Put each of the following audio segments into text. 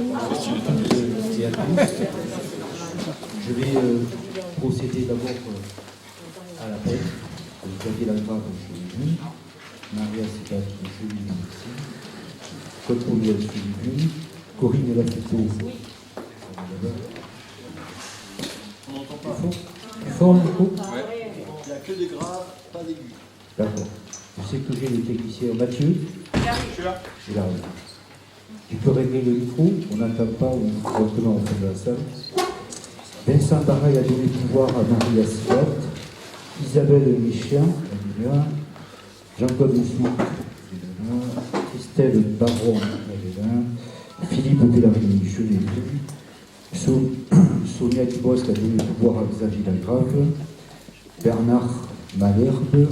et à tous. Je vais procéder d'abord à la fête. Xavier Lagrave, je l'ai vu. Maria Sidat, je l'ai vu aussi. Claude Pauliel, je l'ai vu. Corinne Lafito. On n'entend pas. Plus fort, Nico? Il n'y a que des graves, pas d'aigus. D'accord. Je sais que j'ai le technicien Mathieu. Je suis là. Il arrive. Tu peux régler le micro, on n'entend pas, ou directement au fond de la salle. Vincent Baraille a donné pouvoir à Maria Sidat, Isabelle Michelin, Jean-Claude Souk, Christelle Baron, Philippe Dellarini, je l'ai vu, Sonia Dubosc a donné pouvoir à Xavier Lagrave, Bernard Malherbe,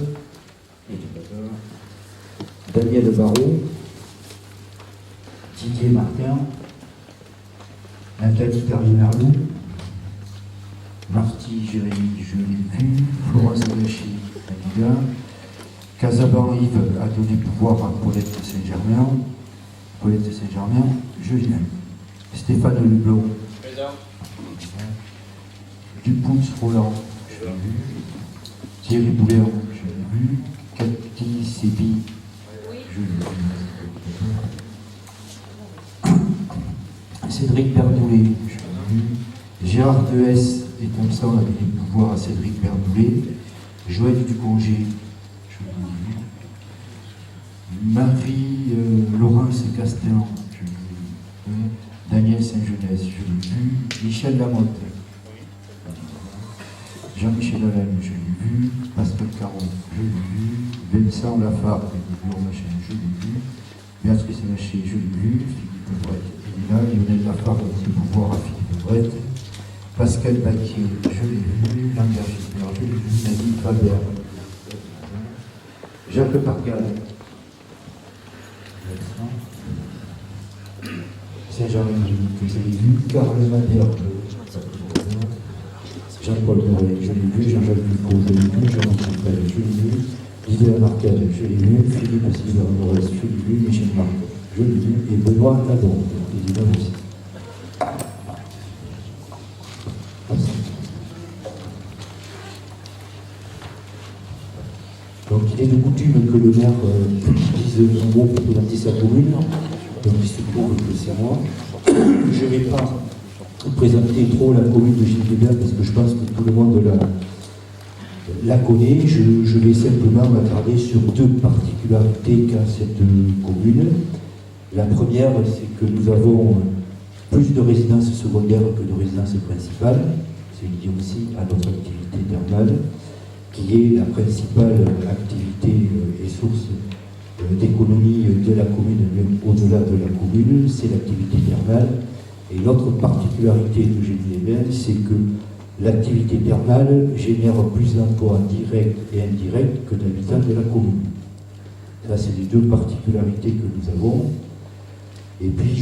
Daniel Barrault, Didier Martin, Nathalie Carrière-Merlou, Marty Jérémy, je l'ai vu, Florence Agachi, Amiga, Casaban Yves a donné pouvoir à Paulette Saint-Germain, je l'ai vu, Stéphane Leblon, Duponce Roland, je l'ai vu, Thierry Boulet, je l'ai vu, Cathy Sébi, je l'ai vu. Cédric Berdoulet, je l'ai vu. Gérard Dehes et Thompson a donné pouvoir à Cédric Berdoulet. Joël Ducongé, je l'ai vu. Marie-Laurence Castellan, je l'ai vu. Daniel Saint-Genès, je l'ai vu. Michel Lamotte, Jean-Michel Alain, je l'ai vu. Pascal Caron, je l'ai vu. Vincent Lafargue, je l'ai vu. Béatrice Laché, je l'ai vu. Philippe Brett, il est là. Lionel Lafargue a donné pouvoir à Philippe Brett. Pascal Baquier, je l'ai vu. Lambert Gisbert, je l'ai vu. Nadine Faber, Jacques Pargal, Saint-Jean-Rémy, je l'ai vu. Karl Madère, Jean-Paul Mouret, je l'ai vu. Jean-Jacques Dupont, je l'ai vu. Jean-Michel Pelle, je l'ai vu. Didier Martel, je l'ai vu. Philippe Sylvain-Morès, je l'ai vu. Michel Marc, je l'ai vu. Et Benoît Nadon, évidemment aussi. Donc il est de coutume que le maire dise un mot pour présenter sa commune. Donc il se trouve que c'est moi. Je ne vais pas présenter trop la commune de Gilles-Guébert parce que je pense que tout le monde la connaît. Je vais simplement m'attarder sur deux particularités qu'a cette commune. La première, c'est que nous avons plus de résidences secondaires que de résidences principales. C'est lié aussi à notre activité thermale, qui est la principale activité et source d'économie de la commune, même au-delà de la commune, c'est l'activité thermale. Et l'autre particularité de Gilles-Guébert, c'est que l'activité thermale génère plus d'emplois directs et indirects que d'habitants de la commune. Ça, c'est les deux particularités que nous avons. Et puis,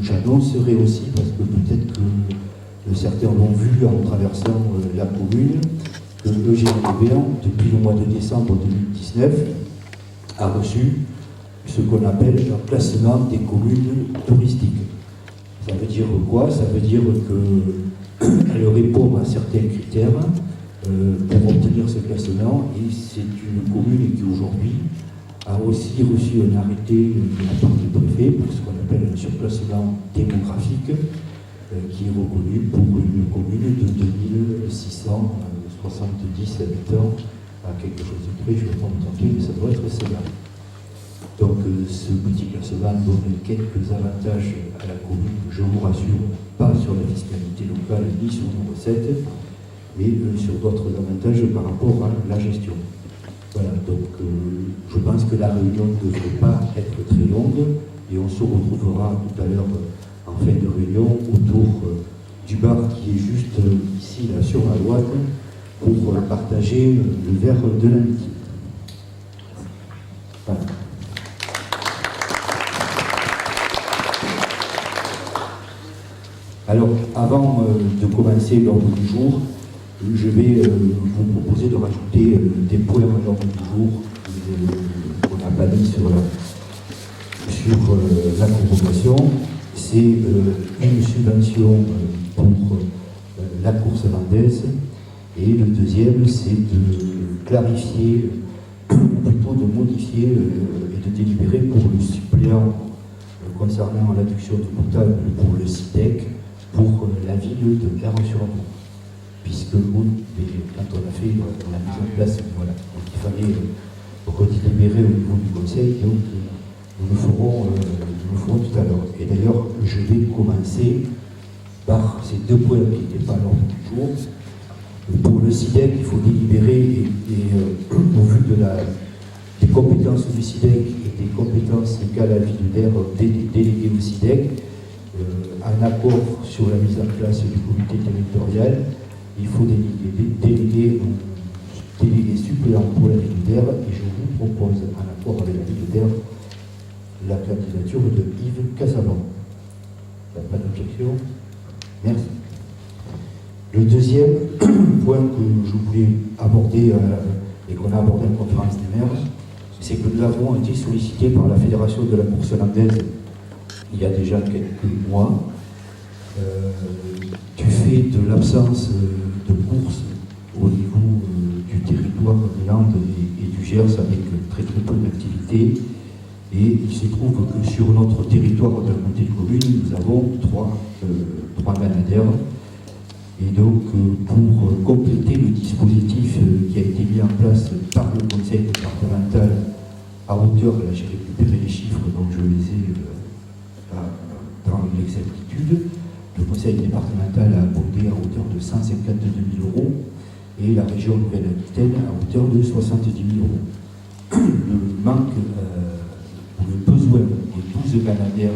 j'annoncerai aussi, parce que peut-être que certains l'ont vu en traversant la commune, que Gilles-Guébert, depuis le mois de décembre 2019, a reçu ce qu'on appelle le classement des communes touristiques. Ça veut dire quoi? Ça veut dire qu'elle répond à certains critères pour obtenir ce classement, et c'est une commune qui aujourd'hui a aussi reçu un arrêté de la part du préfet pour ce qu'on appelle un surclassement démographique qui est reconnu pour une commune de 2670 habitants à quelque chose de près, je ne vais pas me tromper, mais ça doit être cela. Donc ce petit classement donne quelques avantages à la commune, je vous rassure, pas sur la fiscalité locale ni sur nos recettes, mais sur d'autres avantages par rapport à la gestion. Voilà, donc je pense que la réunion ne devrait pas être très longue et on se retrouvera tout à l'heure en fin de réunion autour du bar qui est juste ici, là, sur la droite, pour partager le verre de l'amitié. Voilà. Alors, avant de commencer l'ordre du jour, je vais vous proposer de rajouter des points à l'ordre du jour qu'on n'a pas mis sur la convocation. c'est une subvention pour la course landaise, et le deuxième, c'est de clarifier, ou plutôt de modifier et de délibérer pour le suppléant concernant l'adduction de potable pour le SIDEC pour la ville de Clermont-sur-Aubert. Puisque quand on a fait la mise en place, voilà, donc il fallait redélibérer au niveau du conseil, donc nous le ferons tout à l'heure. Et d'ailleurs, je vais commencer par ces deux points qui n'étaient pas à l'ordre du jour. Pour le SIDEC, il faut délibérer et au vu des compétences du SIDEC et des compétences qu'a la ville d'air déléguées au SIDEC, un accord sur la mise en place du comité territorial, il faut déléguer suppléant pour la ville d'air, et je vous propose, en accord avec la ville d'air, la candidature de Yves Casabon. Pas d'objection? Merci. Le deuxième point que je voulais aborder et qu'on a abordé en conférence des maires, c'est que nous avons été sollicités par la Fédération de la course landaise il y a déjà quelques mois, du fait de l'absence de course au niveau du territoire des Landes et du Gers, avec très peu d'activités. Et il se trouve que sur notre territoire de la communauté de communes, nous avons trois ganadères. Et donc, pour compléter le dispositif qui a été mis en place par le conseil départemental à hauteur, là j'ai récupéré les chiffres, donc je les ai dans l'exactitude, le conseil départemental a abondé à hauteur de 152 000 euros et la région Nouvelle-Aquitaine à hauteur de 70 000 euros. Le manque, le besoin des 12 ganadères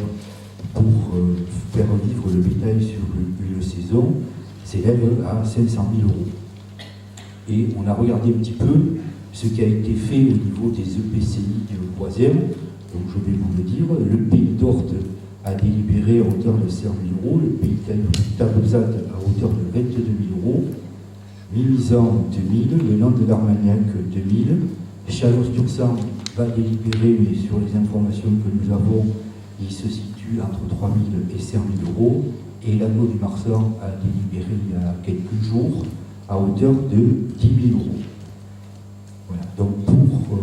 pour faire vivre le bétail sur une saison s'élève à 500 000 euros. Et on a regardé un petit peu ce qui a été fait au niveau des EPCI voisins. Donc je vais vous le dire, le pays d'Orte a délibéré à hauteur de 100 000 euros, le pays Tablezat à hauteur de 22 000 euros, Mimizan 2 000, le Land de l'Armagnac 2 000, Chalosse-Tursan va délibérer, mais sur les informations que nous avons, il se situe entre 3 000 et 5 000 euros, et l'Anneau du Marsan a délibéré il y a quelques jours à hauteur de 10 000 euros. Voilà. Donc pour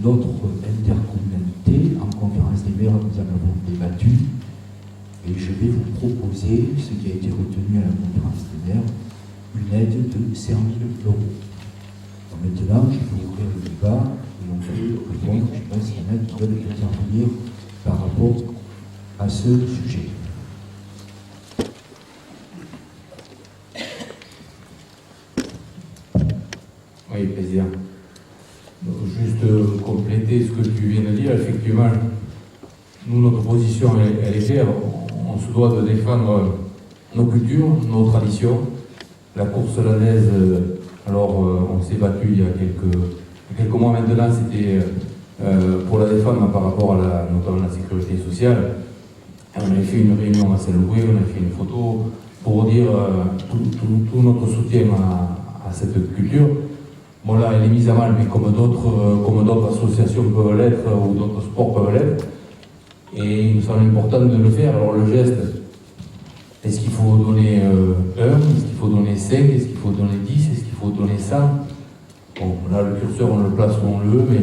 notre intercommunalité, en conférence des maires, nous en avons débattu, et je vais vous proposer, ce qui a été retenu à la conférence des maires, une aide de 5 000 euros. Donc maintenant, je vais ouvrir le débat, et on peut répondre, je pense qu'il y en a qui veulent intervenir par rapport à ce sujet. Oui, président. Donc, juste compléter ce que tu viens de dire, effectivement, nous, notre position, elle est claire. On se doit de défendre nos cultures, nos traditions. La course landaise, alors on s'est battu il y a quelques mois maintenant, c'était pour la défendre par rapport à notamment la sécurité sociale. Et on avait fait une réunion à Saint-Louis, on a fait une photo pour dire tout notre soutien à cette culture. Bon là, elle est mise à mal, mais comme d'autres associations peuvent l'être, ou d'autres sports peuvent l'être. Et il me semble important de le faire. Alors le geste, est-ce qu'il faut donner 1, est-ce qu'il faut donner 5, est-ce qu'il faut donner 10, est-ce qu'il faut donner 100? Bon, là le curseur on le place où on le veut, mais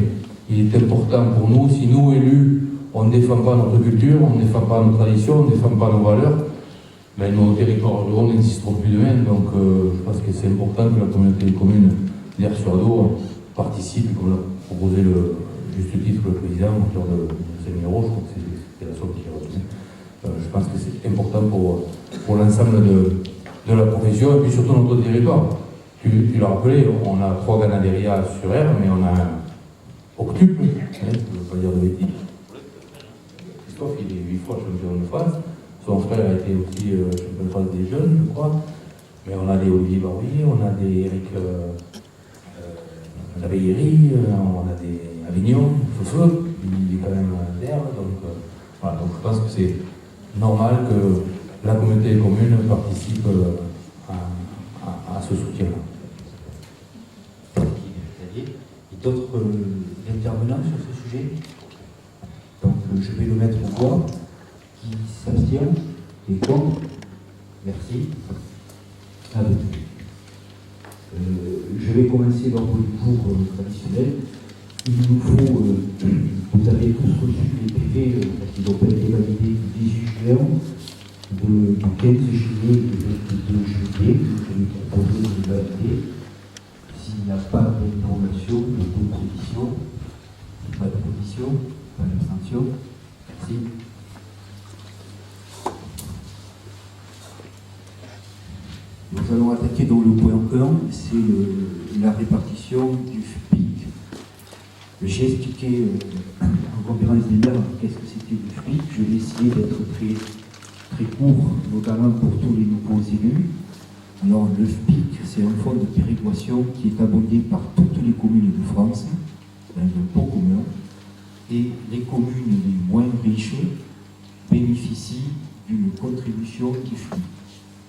il est important pour nous, si nous élus, on ne défend pas notre culture, on ne défend pas nos traditions, on ne défend pas nos valeurs, mais nos territoires ruraux n'existeront plus demain. Donc je pense que c'est important que la communauté des communes d'Aire-sur-Ado participe, comme l'a proposé le juste titre le président, en hauteur de 5 000 euros, je crois que c'est la somme qui est retenue. Je pense que c'est important pour l'ensemble de la profession et puis surtout notre territoire. Tu l'as rappelé, on a 3 ganadérias sur R, mais on a un octuple, je ne veux pas dire de bêtises. Christophe, il est 8 fois champion de France. Son frère a été aussi champion de France des jeunes, je crois. Mais on a des Olivier Barouillet, on a des Eric Laveillerie, on a des Avignon, Feu, il est quand même d'air. Donc, voilà, donc je pense que c'est normal que la communauté des communes participe à ce soutien-là. Et d'autres intervenants sur ce sujet? Donc je vais le mettre au voix. Qui s'abstient? Qui est contre? Merci. Adopté. Je vais commencer l'ordre du jour traditionnel. Il nous faut, vous avez tous reçu les PV parce qu'ils n'ont pas été validés du 18 juin, du 15 juillet et du 22 juillet. Je vais vous proposer de les valider. S'il n'y a pas d'interrogation, d'opposition, pas d'opposition, pas d'abstention. Merci. Nous allons attaquer dans le point 1, c'est la répartition du FPIC. J'ai expliqué en conférence des maires qu'est-ce que c'était le FPIC. Je vais essayer d'être très court, notamment pour tous les nouveaux élus. Alors, le FPIC, c'est un fonds de péréquation qui est abondé par toutes les communes de France, dans un pot commun, et les communes les moins riches bénéficient d'une contribution du FPIC.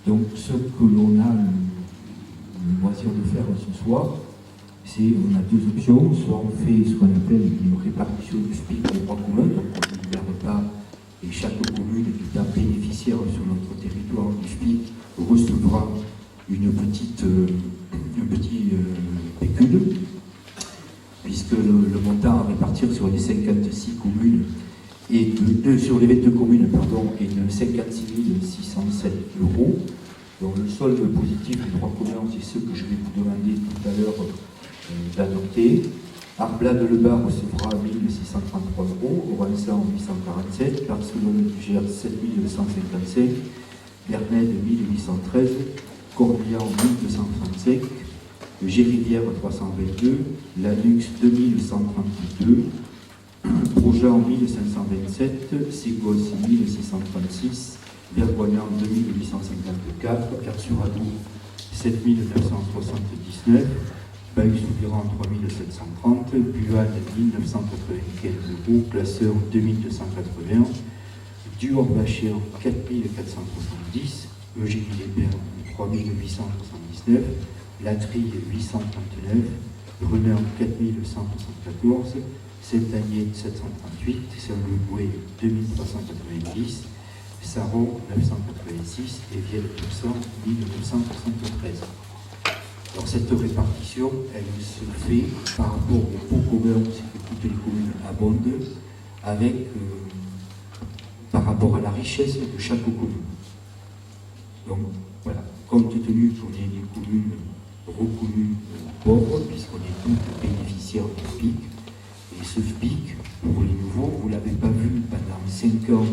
Donc, ce que l'on a le loisir de faire ce soir, c'est on a deux options. Soit on fait ce qu'on appelle une répartition du FPIC au droit commun, donc on ne libère pas, et chaque commune qui est un bénéficiaire sur notre territoire du FPIC recevra un petit pécule, puisque le montant à répartir sur les 56 communes et sur les 22 communes est de 56 607 euros. Donc le solde positif du droit commun, c'est ce que je vais vous demander tout à l'heure d'adopter. Arblade-le-Bas recevra 1 633 euros, Orançon 847, Barcelone du Gers 7 255, Bernède 1813, Corbian 1235, Gérivière 322, Lanux 2132, Projan 1527, Ségos 1636, Vergoignan 2854, Erzuradou 7979, Baïs-Soubiran 3730, Buade 1995 euros, Placeur 2280, Duor-Bachéan 4470, Eugénie-les-Bains 3879, Latrille 839, Brunner 4174, Saint-Agnès 738, Saint-Louis 2390, Saron 986 et Vielle-Tursan 1973. Alors cette répartition, elle se fait par rapport au pot commun, c'est que toutes les communes abondent, avec par rapport à la richesse de chaque commune. Donc voilà, compte tenu qu'on est des communes reconnues pauvres, puisqu'on est tous bénéficiaires du FPIC, et ce FPIC, pour les nouveaux, vous ne l'avez pas vu pendant 5 ans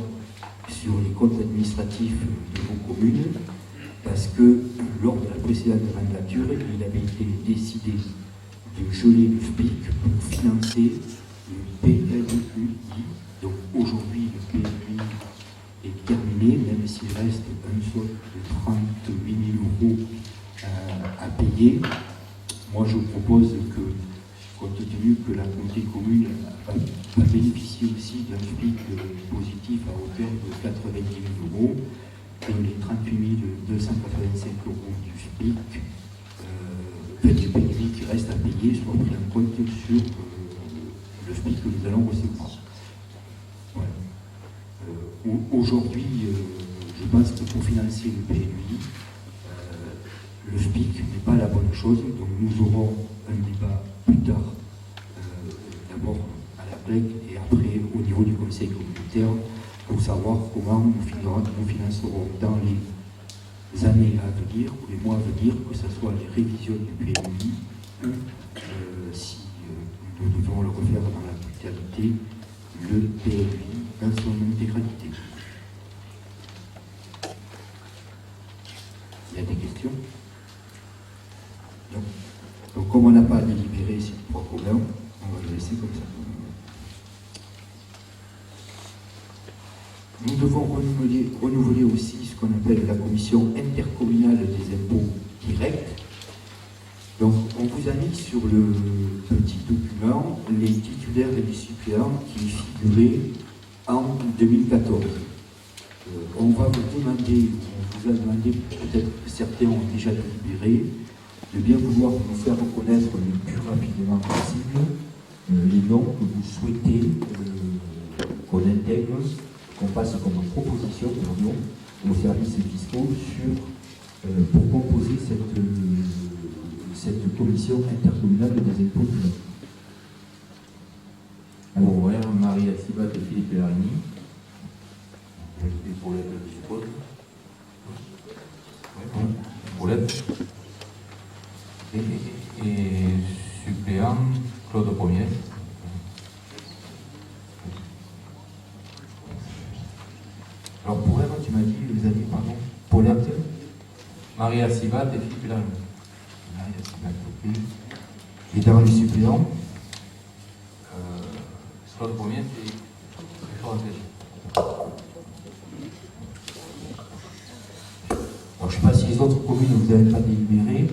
sur les comptes administratifs de vos communes, parce que lors de la précédente mandature, il avait été décidé de geler le FPIC pour financer le PLUI. Donc aujourd'hui, le PLUI est terminé, même s'il reste un solde de 38 000 euros à payer. Moi, je propose que, compte tenu que la communauté commune va bénéficier aussi d'un FPIC positif à hauteur de 90 000 euros, que les 38 285 euros du FPIC, du PLUI qui reste à payer, soient pris en compte sur le FPIC que nous allons recevoir. Voilà. Aujourd'hui, je pense que pour financer le PLUI, le FPIC n'est pas la bonne chose, donc nous aurons un débat plus tard, d'abord à la PLEC et après au niveau du conseil communautaire, pour savoir comment nous financerons dans les années à venir ou les mois à venir, que ce soit les révisions du PLUI ou si nous devons le refaire dans la totalité, le PLUI dans son intégralité. Il y a des questions? Non. Donc comme on n'a pas à délibérer ces trois problèmes, on va le laisser comme ça. Nous devons renouveler aussi ce qu'on appelle la commission intercommunale des impôts directs. Donc on vous a mis sur le petit document les titulaires et les suppléants qui figuraient en 2014. On va vous demander, on vous a demandé, peut-être que certains ont déjà délibéré, de bien vouloir nous faire reconnaître le plus rapidement possible les noms que vous souhaitez qu'on intègre, qu'on passe comme proposition, pardon, aux services fiscaux pour composer cette commission intercommunale des impôts. Pour Maria Sibat et Philippe Larini. Et Paulette, je suppose. Oui, Paulette. Et suppléant Claude Pommier. Alors pour elle, tu m'as dit, vous avez, pardon, Paulette, Maria Sibat et Philippe Larini. Maria Sibat, ok. Et dans les suppléants, Claude Pommier, c'est Florent Léger. Alors, je ne sais pas si les autres communes vous n'avez pas délibéré,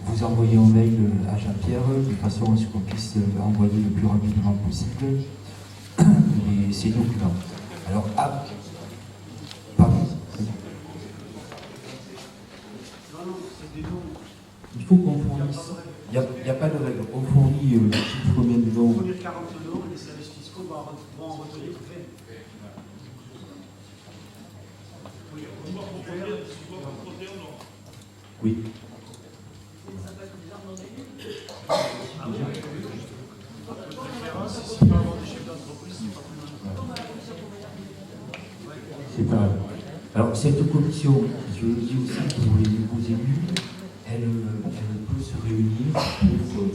vous envoyez un mail à Jean-Pierre de façon à ce qu'on puisse envoyer le plus rapidement possible ces documents. Alors, pardon. Il faut qu'on fournisse. Il n'y a pas de règle. On fournit combien de noms? On fournit 40 noms et les services fiscaux vont en retenir 20. Oui. C'est pas. Alors, cette commission, je le dis aussi pour les nouveaux élus, elle peut se réunir pour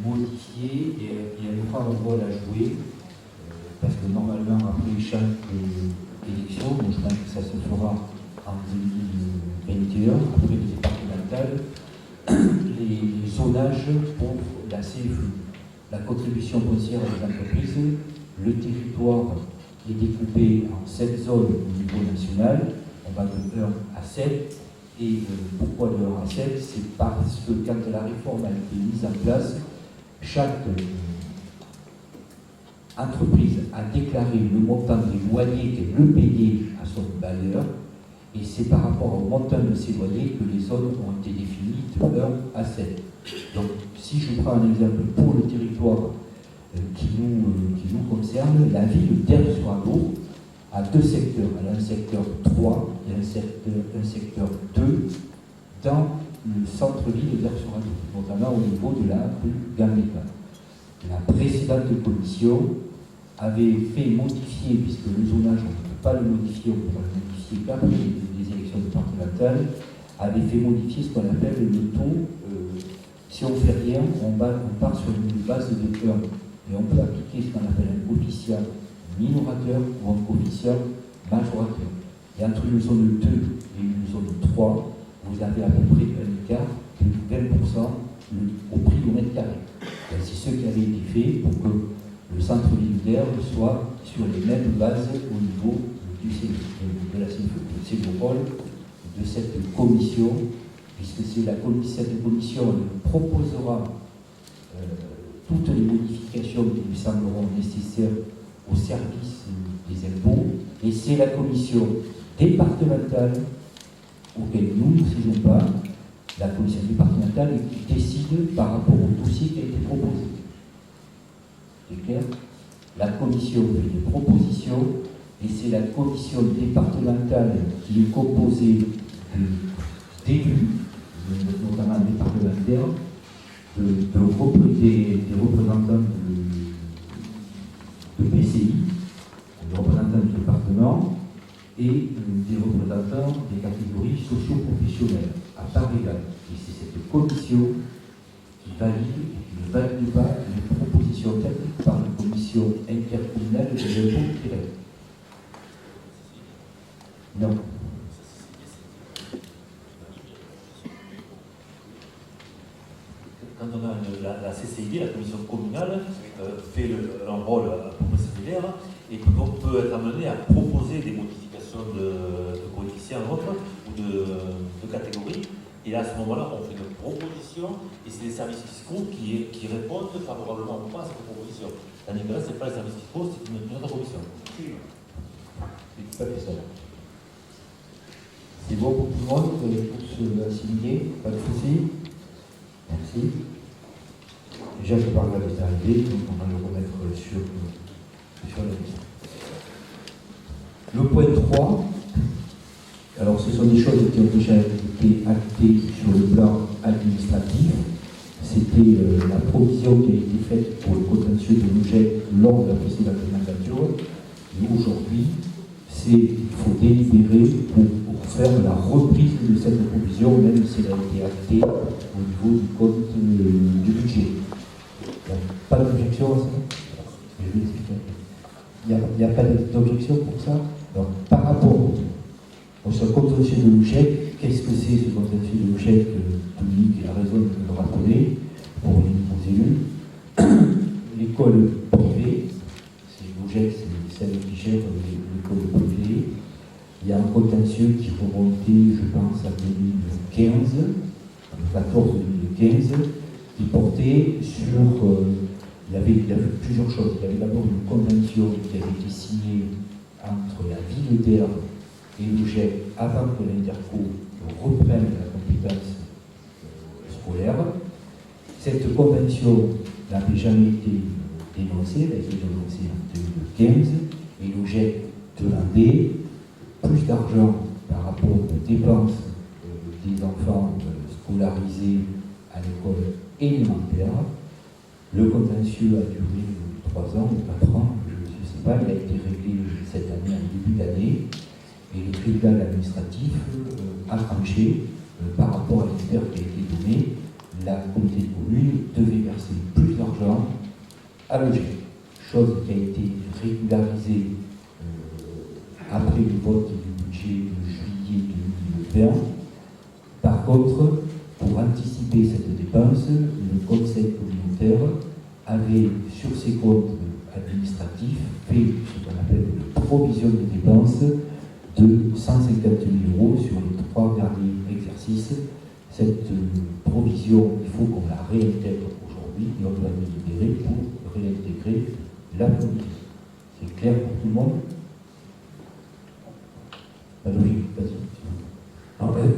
modifier et elle aura un rôle à jouer, parce que normalement, après chaque élection, donc je pense que ça se fera en 2021, après les départementales, les zonages pour la CFE, la contribution foncière des entreprises, le territoire qui est découpé en 7 zones au niveau national, on va de 1 à 7, et pourquoi de 1 à 7? C'est parce que quand la réforme a été mise en place, chaque entreprise a déclaré le montant des loyers qu'elle le payait à son bailleur, et c'est par rapport au montant de ces loyers que les zones ont été définies de 1 à 7. Donc, si je prends un exemple pour le territoire qui nous concerne, la ville d'Erzuano a 2 secteurs. Elle a un secteur 3 et un secteur 2 dans le centre-ville d'Erzuano, notamment au niveau de la rue Gambetta. La précédente commission avait fait modifier, puisque le zonage, on ne peut pas le modifier, on pourra le modifier qu'après les élections départementales, avait fait modifier ce qu'on appelle le taux. Si on ne fait rien, on part sur une base de 1. Et on peut appliquer ce qu'on appelle un coefficient minorateur ou un coefficient majorateur. Et entre une zone 2 et une zone 3, vous avez à peu près un écart de 20% au prix au mètre carré. C'est ce qui avait été fait pour que le centre-ville d'Erzuano soit sur les mêmes bases au niveau de la CFE. C'est le rôle de cette commission, puisque cette commission proposera toutes les modifications qui lui sembleront nécessaires au service des impôts, et c'est la commission départementale auquel nous ne siégeons pas, la commission départementale qui décide par rapport au dossier qui a été proposé. C'est clair? La commission fait des propositions, et c'est la commission départementale qui est composée d'élus, notamment des parlementaires, des représentants de PCI, des représentants du département et des représentants des catégories socio-professionnelles, à part égale. Et c'est cette commission qui valide et qui ne valide pas les propositions techniques par la commission intercommunale des impôts directs. Non. Quand on a la CCID, la commission communale, fait un rôle à peu près similaire et peut être amené à proposer des modifications de coefficients autres ou de catégories. Et là, à ce moment-là, on fait une proposition et c'est les services fiscaux qui répondent favorablement ou pas à cette proposition. Tandis que là, ce n'est pas les services fiscaux, c'est une autre commission. C'est tout à fait ça. C'est bon pour tout le monde, vous avez tous assimilé, pas de soucis. Merci. Déjà, je parle à des arrivées, donc on va le remettre sur la liste. point 3, alors ce sont des choses qui ont déjà été actées sur le plan administratif. C'était la provision qui a été faite pour le contentieux de l'objet lors de la précédente mandature. Et aujourd'hui, il faut délibérer pour faire la reprise de cette provision, même si elle a été actée au niveau du compte du budget. Il n'y a pas d'objection à ça? Je vais expliquer. Il n'y a pas d'objection pour ça? Donc, par rapport au contentieux de l'objet, qu'est-ce que c'est ce contentieux de l'objet que Dominique a raison de le rappeler pour les nouveaux élus? L'école privée, c'est l'objet, c'est celle qui gère l'école privée. Il y a un contentieux qui remontait, je pense, à 2015, 14-2015, qui portait sur. Il y avait plusieurs choses. Il y avait d'abord une convention qui avait été signée entre la ville d'Erbe et l'OGEC avant que l'Interco reprenne la compétence scolaire. Cette convention n'avait jamais été dénoncée, elle a été dénoncée en 2015, et l'OGEC demandait plus d'argent par rapport aux dépenses des enfants scolarisés à l'école élémentaire. Le contentieux a duré 3 ans ou 4 ans, je ne sais pas, il a été réglé cette année, en début d'année, et le tribunal administratif a tranché par rapport à l'hiver qui a été donné. La communauté de communes devait verser plus d'argent à l'OGEC, chose qui a été régularisée après le vote du budget de juillet 2020. Par contre, pour anticiper cette dépense, le conseil communautaire avait, sur ses comptes administratifs, fait ce qu'on appelle une provision de dépenses de 150 000 € sur les 3 derniers exercices. Cette provision, il faut qu'on la réintègre aujourd'hui, et on doit délibérer pour réintégrer la provision. C'est clair pour tout le monde? Oui, vas-y.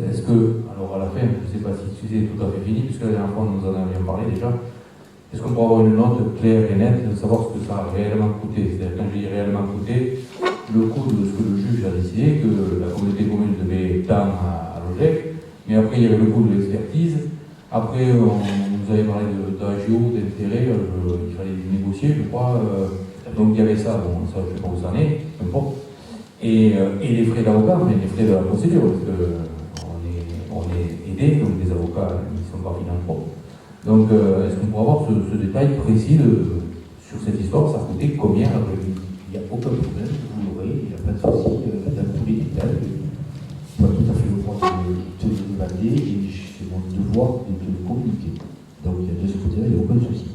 Est-ce que, alors à la fin, je ne sais pas si c'est tout à fait fini, puisque la dernière fois nous en avions parlé déjà, est-ce qu'on pourrait avoir une note claire et nette de savoir ce que ça a réellement coûté? C'est-à-dire, quand je dis réellement coûté, le coût de ce que le juge a décidé, que la communauté commune devait tendre à l'OGEC, mais après il y avait le coût de l'expertise, après on nous avait parlé d'agio, d'intérêt, il fallait négocier, je crois, donc il y avait ça, bon, ça je ne sais pas où ça en est, peu importe. Et les frais d'avocat, mais les frais de la procédure, parce qu'on est aidé, donc les avocats ils ne sont pas philanthropes. Donc est-ce qu'on pourrait avoir ce détail précis sur cette histoire? Ça a coûté combien après? Il n'y a aucun problème, vous l'aurez, il n'y a pas de souci dans tous les détails. Tu as tout à fait le droit de te le demander et c'est mon devoir de te le communiquer. Donc de ce côté-là, il n'y a aucun souci.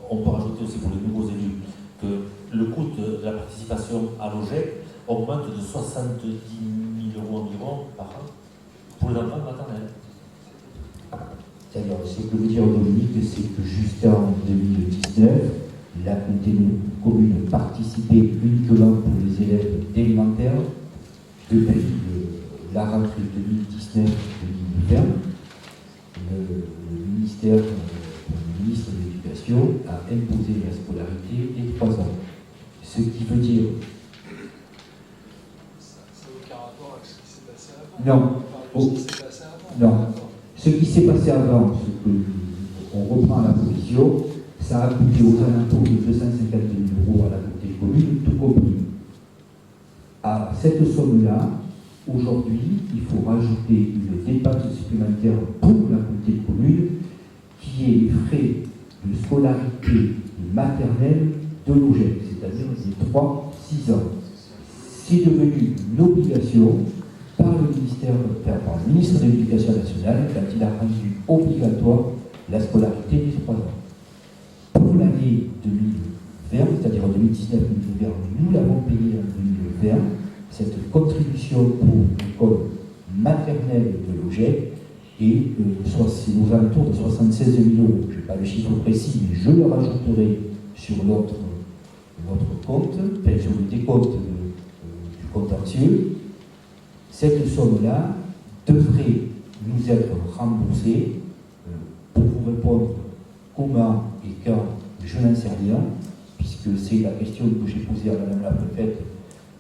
On peut rajouter aussi pour les nouveaux élus que le coût de la participation à l'OGEC augmente de 70 000 € environ par an pour les enfants maternels. C'est-à-dire, ce que veut dire Dominique, c'est que jusqu'en 2019, la communauté commune participait uniquement pour les élèves d'élémentaire. Depuis la rentrée 2019-2020, le ministère, le ministre de l'Éducation a imposé la scolarité des 3 ans. Ce qui veut dire. Ça n'a aucun rapport avec ce qui s'est passé avant. Non. Non. Ce qui s'est passé avant, ce que on reprend la provision, ça a coûté aux alentours de 250 000 € à la communauté commune, tout compris. À cette somme-là, aujourd'hui, il faut rajouter une dépense supplémentaire pour la communauté commune, qui est les frais de scolarité maternelle de l'OGEC, c'est-à-dire les 3-6 ans. C'est devenu une obligation par le ministre de l'Éducation nationale quand il a rendu obligatoire la scolarité des 3 ans. Pour l'année 2020, c'est-à-dire en 2019-2020, nous l'avons payé en 2020, cette contribution pour l'école maternelle de l'OGEC et c'est aux alentours de 76 000 €. Je n'ai pas le chiffre précis, mais je le rajouterai sur notre compte, enfin sur le décompte du contentieux. Cette somme-là devrait nous être remboursée. Pour vous répondre comment et quand, je n'en sais rien, puisque puisque c'est la question que j'ai posée à Madame la préfète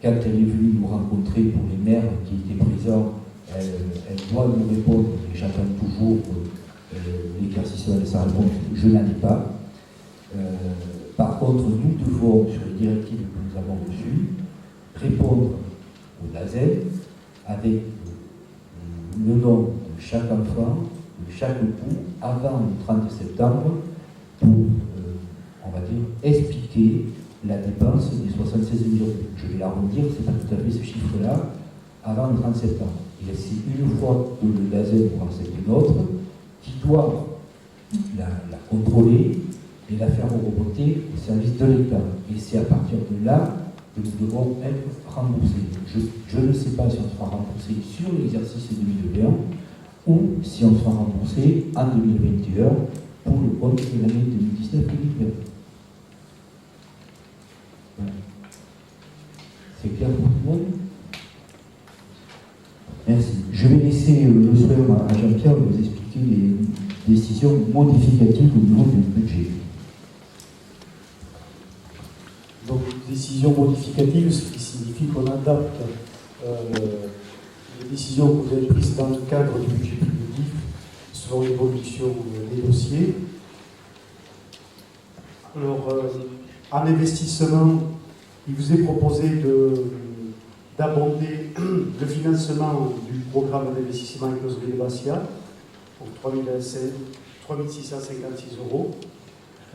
quand elle est venue nous rencontrer pour les maires qui étaient présents. Elle doit nous répondre, et j'attends toujours l'éclaircissement de sa réponse, je n'en ai pas. Par contre, nous devons, sur les directives que nous avons reçues, répondre au DAZEN avec le nom de chaque enfant, de chaque époux, avant le 30 septembre, pour, on va dire, expliquer la dépense des 76 000 euros. Je vais l'arrondir, c'est pas tout à fait ce chiffre-là, avant le 30 septembre. Et c'est une fois que le DAZEN prend cette note, qui doit la contrôler et la faire remonter au service de l'État. Et c'est à partir de là que nous devons être remboursés. Je ne sais pas si on sera remboursé sur l'exercice 2021 ou si on sera remboursé en 2021 pour le compte de l'année 2019-2020. Voilà. C'est clair pour tout le monde? Merci. Je vais laisser le soin à Jean-Pierre de vous expliquer les décisions modificatives au niveau du budget. Donc, décision modificative, ce qui signifie qu'on adapte les décisions que vous avez prises dans le cadre du budget public selon l'évolution des dossiers. Alors, en investissement, il vous est proposé d'abonder le financement du programme d'investissement Écloserie de Bastia pour 3 656 euros.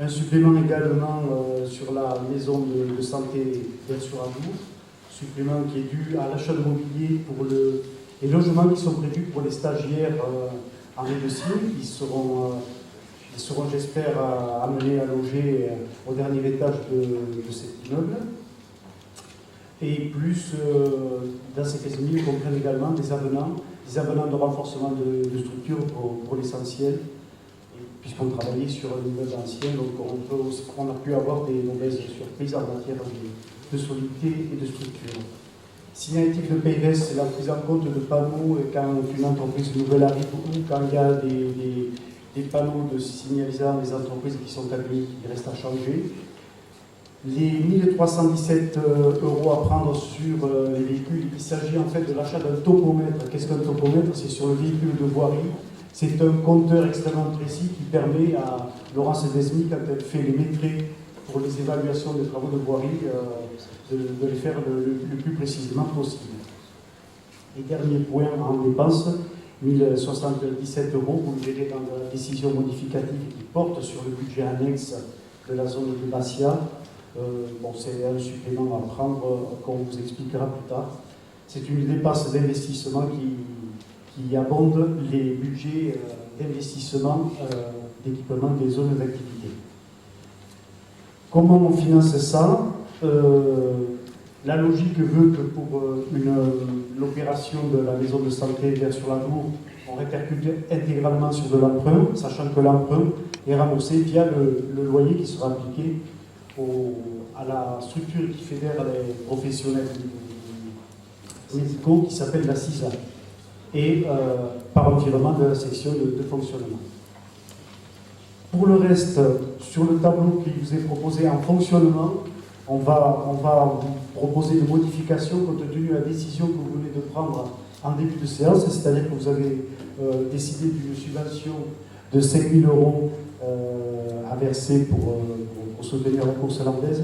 Un supplément également sur la maison de santé d'Air-sur-Adour, supplément qui est dû à l'achat de mobilier pour les logements qui sont prévus pour les stagiaires en médecine. Ils seront j'espère, amenés à loger au dernier étage de cet immeuble. Et plus, dans ces 15 000, comprennent également des avenants de renforcement de structure pour l'essentiel, puisqu'on travaillait sur un immeuble ancien, donc on a pu avoir des mauvaises surprises en matière de solidité et de structure. Signalétique de PIRES, c'est la prise en compte de panneaux quand une entreprise nouvelle arrive ou quand il y a des panneaux de signalisant des entreprises qui sont admis, qui restent à changer. Les 1317 euros à prendre sur les véhicules, il s'agit en fait de l'achat d'un topomètre. Qu'est-ce qu'un topomètre? C'est sur le véhicule de voirie. C'est un compteur extrêmement précis qui permet à Laurence Desmy, quand elle fait les métrés pour les évaluations des travaux de voirie, de les faire le plus précisément possible. Et dernier point en dépenses, 1077 euros, vous le verrez dans la décision modificative qui porte sur le budget annexe de la zone de Bastia. C'est un supplément à prendre qu'on vous expliquera plus tard. C'est une dépense d'investissement qui abonde les budgets d'investissement d'équipement des zones d'activité. Comment on finance ça? La logique veut que pour l'opération de la maison de santé Vers-sur-Adour, on répercute intégralement sur de l'emprunt, sachant que l'emprunt est remboursé via le loyer qui sera appliqué à la structure qui fédère les professionnels médicaux, qui s'appelle la CISA, et par un virement de la section de fonctionnement. Pour le reste, sur le tableau qui vous est proposé en fonctionnement, on va vous proposer des modifications compte tenu de la décision que vous venez de prendre en début de séance, c'est-à-dire que vous avez décidé d'une subvention de 5 000 euros à verser pour soutenir la course hollandaise.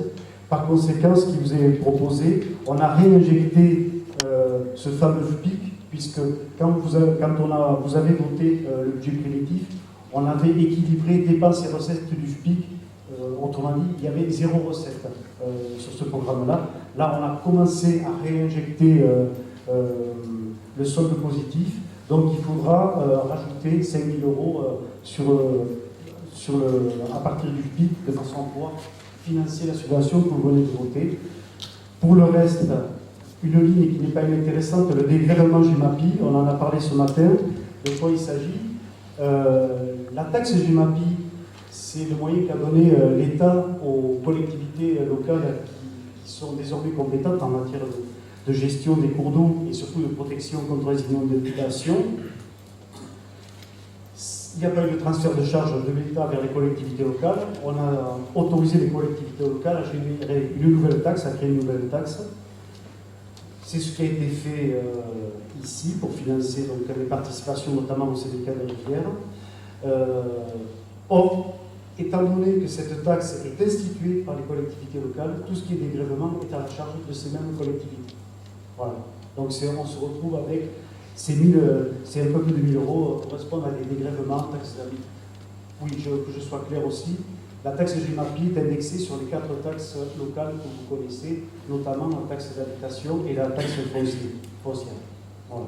Par conséquent, ce qui vous est proposé, on a réinjecté ce fameux FPIC, puisque quand vous avez voté le budget primitif, on avait équilibré dépenses et recettes du FPIC. Autrement dit, il y avait 0 recette sur ce programme-là. Là, on a commencé à réinjecter le solde positif. Donc, il faudra rajouter 5 000 euros à partir du FPIC de façon à pouvoir financer la subvention que vous venez de voter. Pour le reste, une ligne qui n'est pas inintéressante, le dégrèvement GEMAPI, on en a parlé ce matin. De quoi il s'agit? La taxe GEMAPI, c'est le moyen qu'a donné l'État aux collectivités locales qui sont désormais compétentes en matière de gestion des cours d'eau et surtout de protection contre les inondations. il n'y a pas eu de transfert de charges de l'État vers les collectivités locales. On a autorisé les collectivités locales à générer une nouvelle taxe, à créer une nouvelle taxe. C'est ce qui a été fait ici pour financer donc, les participations, notamment au syndicat des rivières. Or, étant donné que cette taxe est instituée par les collectivités locales, tout ce qui est dégrèvement est à la charge de ces mêmes collectivités. Voilà. Donc on se retrouve avec ces c'est un peu plus de 1 000 euros correspondent à des dégrèvements, taxes d'habitation. Oui, que je sois clair aussi, la taxe GEMAPI est indexée sur les 4 taxes locales que vous connaissez, notamment la taxe d'habitation et la taxe foncière. Voilà.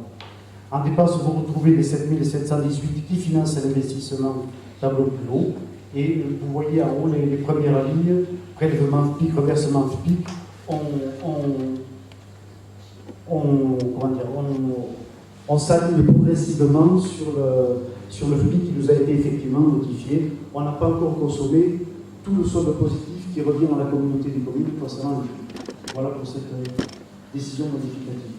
En dépenses, vous retrouvez les 7 718 qui financent l'investissement tableau plus haut. Et vous voyez en haut les premières lignes, prélèvement FPIC, reversement FPIC, on s'aligne progressivement sur le FPIC qui nous a été effectivement notifié. On n'a pas encore consommé tout le solde positif qui revient à la communauté des communes concernant le FPIC. Voilà pour cette décision modificative.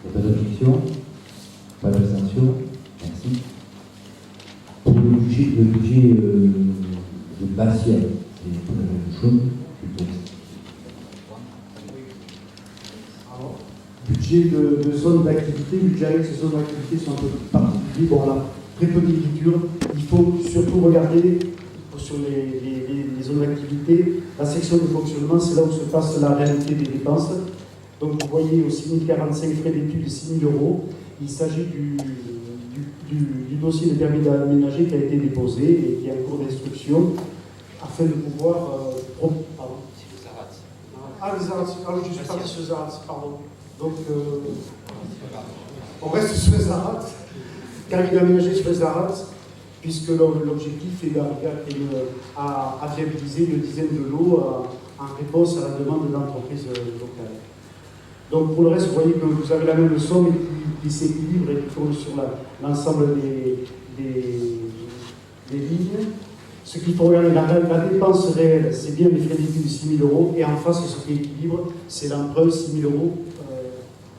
Il n'y a pas d'objection, pas d'abstention. Merci. Pour le budget de Bastia, c'est la même chose. Budget de zone d'activité, budget avec ces zones d'activité sont un peu particuliers. Bon, là, très peu d'écriture. Il faut surtout regarder sur les zones d'activité. La section de fonctionnement, c'est là où se passe la réalité des dépenses. Donc vous voyez au 6045 frais d'études de 6 000 euros. Il s'agit du dossier de permis d'aménager qui a été déposé et qui est en cours d'instruction afin de pouvoir. Pardon. Les Zarats. Je suis parti sur les Zarats, pardon. Donc, on reste sur les Zarats. Permis d'aménager sur les Zarats, puisque l'objectif est d'arriver à viabiliser une dizaine de lots en réponse à la demande d'entreprises locales. Donc, pour le reste, vous voyez que vous avez la même somme qui s'équilibre et qui tourne sur l'ensemble des lignes. Ce qu'il faut regarder, la dépense réelle, c'est bien les frais d'études de 6 000 euros, et en face, ce qui équilibre, c'est l'emprunt 6 000 euros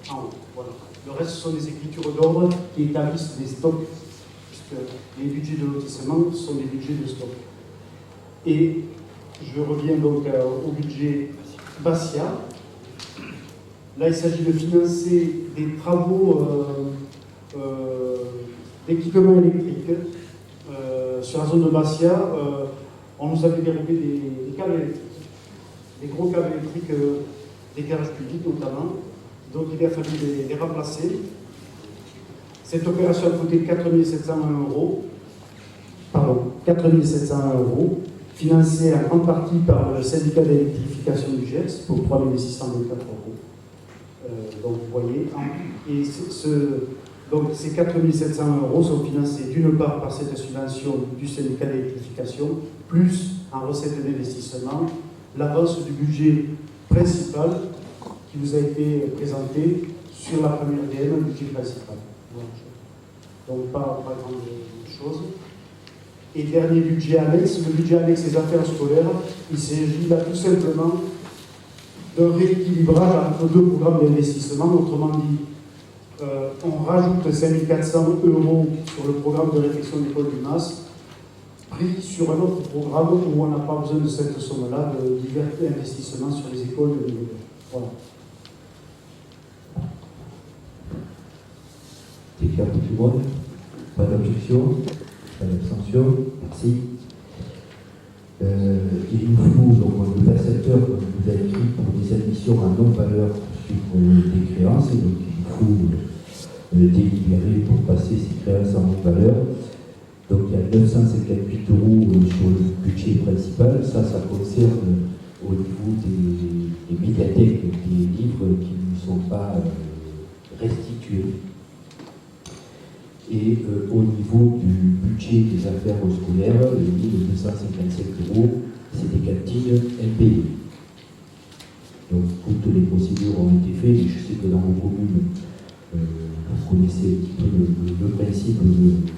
en haut. Voilà. Le reste, ce sont des écritures d'ordre qui établissent des stocks, puisque les budgets de lotissement sont des budgets de stock. Et je reviens donc au budget Bastia. Là, il s'agit de financer des travaux d'équipement électrique. Sur la zone de Bastia, on nous avait dérobé des câbles électriques, des gros câbles électriques d'éclairage public notamment. Donc il a fallu les remplacer. Cette opération a coûté 4 701 euros. Pardon, 4 701 euros, financée en grande partie par le syndicat d'électrification du GES pour 3 624 euros. Donc vous voyez, et donc ces 4 700 euros sont financés d'une part par cette subvention du syndicat d'électrification, plus en recettes d'investissement, l'avance du budget principal qui vous a été présenté sur la première DM, le budget principal. Donc pas grande chose. Et dernier budget annexe, le budget annexe des affaires scolaires, il s'agit là tout simplement d'un rééquilibrage entre 2 programmes d'investissement, autrement dit, on rajoute 5 400 euros sur le programme de réflexion d'école du MAS, pris sur un autre programme où on n'a pas besoin de cette somme-là, de divers investissements sur les écoles de niveau. Voilà. C'est clair pour tout le monde? Pas d'objection? Pas d'abstention? Merci. Il nous faut, donc, le percepteur, comme vous avez écrit, pour des admissions à non-valeur sur des créances, et donc il faut délibérer pour passer ces créances en non-valeur. Donc il y a 958 euros sur le budget principal. Ça concerne au niveau des médiathèques, des livres qui ne sont pas restitués. Et au niveau du budget des affaires scolaires, les 1257 euros, c'est des cantines impayées. Donc toutes les procédures ont été faites, et je sais que dans vos communes, vous connaissez un petit peu le principe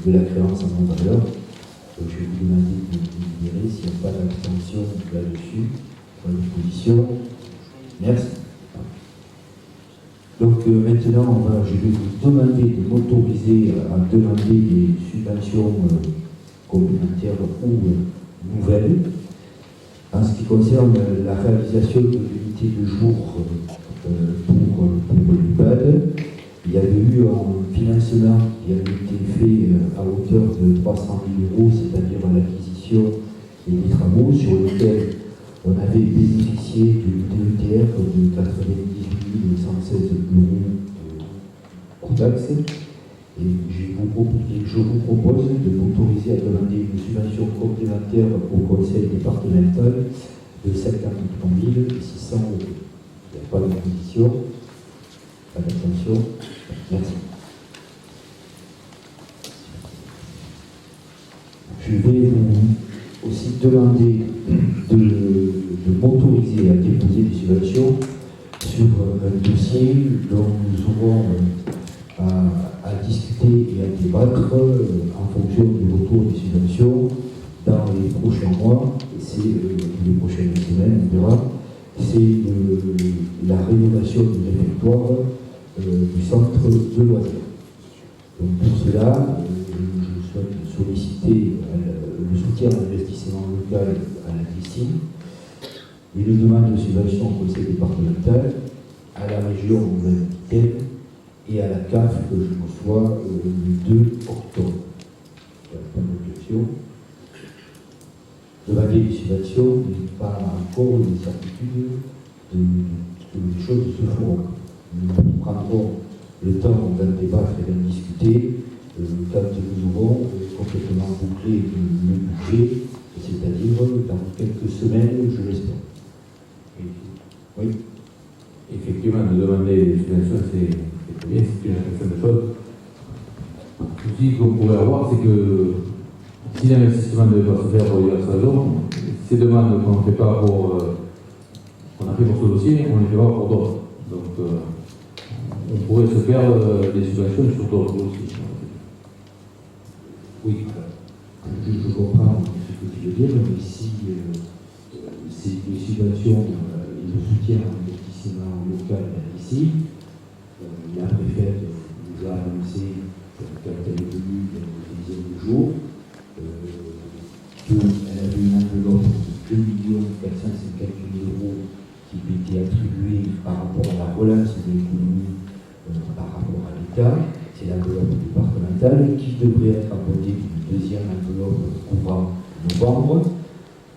de la créance en non-valeur. Donc je vais vous demander de délibérer s'il n'y a pas d'abstention là-dessus, pour l'opposition. Merci. Donc maintenant, je vais vous demander de m'autoriser à demander des subventions complémentaires ou nouvelles. En ce qui concerne la réalisation de l'unité de jour pour l'EHPAD, il y avait eu un financement qui avait été fait à hauteur de 300 000 €, c'est-à-dire l'acquisition et des travaux sur lesquels on avait bénéficié du DETR de 98 116 € hors taxe. Et je vous propose de m'autoriser à demander une subvention complémentaire au conseil départemental de 53 600 €. Il n'y a pas d'opposition, pas d'abstention. Merci. Je vais vous aussi demander de m'autoriser à déposer des subventions sur un dossier dont nous aurons à discuter et à débattre en fonction du retour des subventions dans les prochains mois, c'est les prochaines semaines, on verra. C'est la rénovation du réfectoire du centre de loisirs. Donc pour cela, je souhaite solliciter le soutien à l'investissement local à la DSI et une demande de subvention au conseil départemental, à la région Nouvelle-Aquitaine et à la CAF que je reçois le 2 octobre. Il n'y a pas d'objection. Demander des subventions n'est pas encore une certitude que les choses se feront. Nous prendrons le temps d'en débattre et d'en discuter quand nous aurons complètement bouclé le budget, c'est-à-dire dans quelques semaines, je l'espère. Oui. Effectivement, de demander des subventions, c'est très bien, c'est une question de choses. Le souci qu'on pourrait avoir, c'est que si l'investissement ne devait pas se faire pour diverses raisons, ces demandes qu'on ne fait pas pour. qu'on a fait pour ce dossier, on ne les fait pas pour d'autres. Donc, on pourrait se faire des subventions sur d'autres dossiers. Oui, je comprends ce que tu veux dire, mais si les subventions et le soutien à l'investissement local ici, la préfète nous a annoncé, quand elle est venue il y a une dizaine de jours, qu'elle avait une enveloppe de 2 450 000 € qui lui était attribuée par rapport à la relance de l'économie par rapport à l'État. C'est l'enveloppe départementale qui devrait être abordée d'une deuxième enveloppe courant novembre.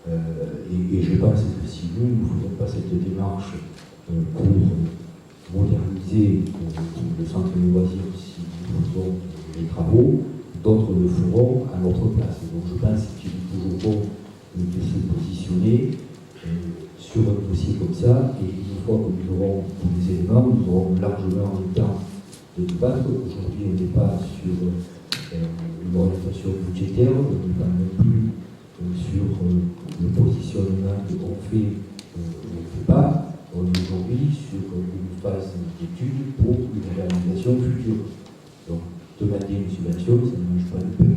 Et je pense que si nous ne faisons pas cette démarche pour moderniser le centre de loisirs, si nous faisons les travaux, d'autres le feront à notre place. Donc je pense qu'il est toujours bon de se positionner sur un dossier comme ça, et une fois que nous aurons tous les éléments, nous aurons largement le temps de débattre. Aujourd'hui, on n'est pas sur une orientation budgétaire, on n'est pas non plus sur le positionnement qu'on fait ou on ne fait pas. On est aujourd'hui sur une phase d'étude pour une réalisation future. Donc, demander une subvention, ça ne mange pas de pain.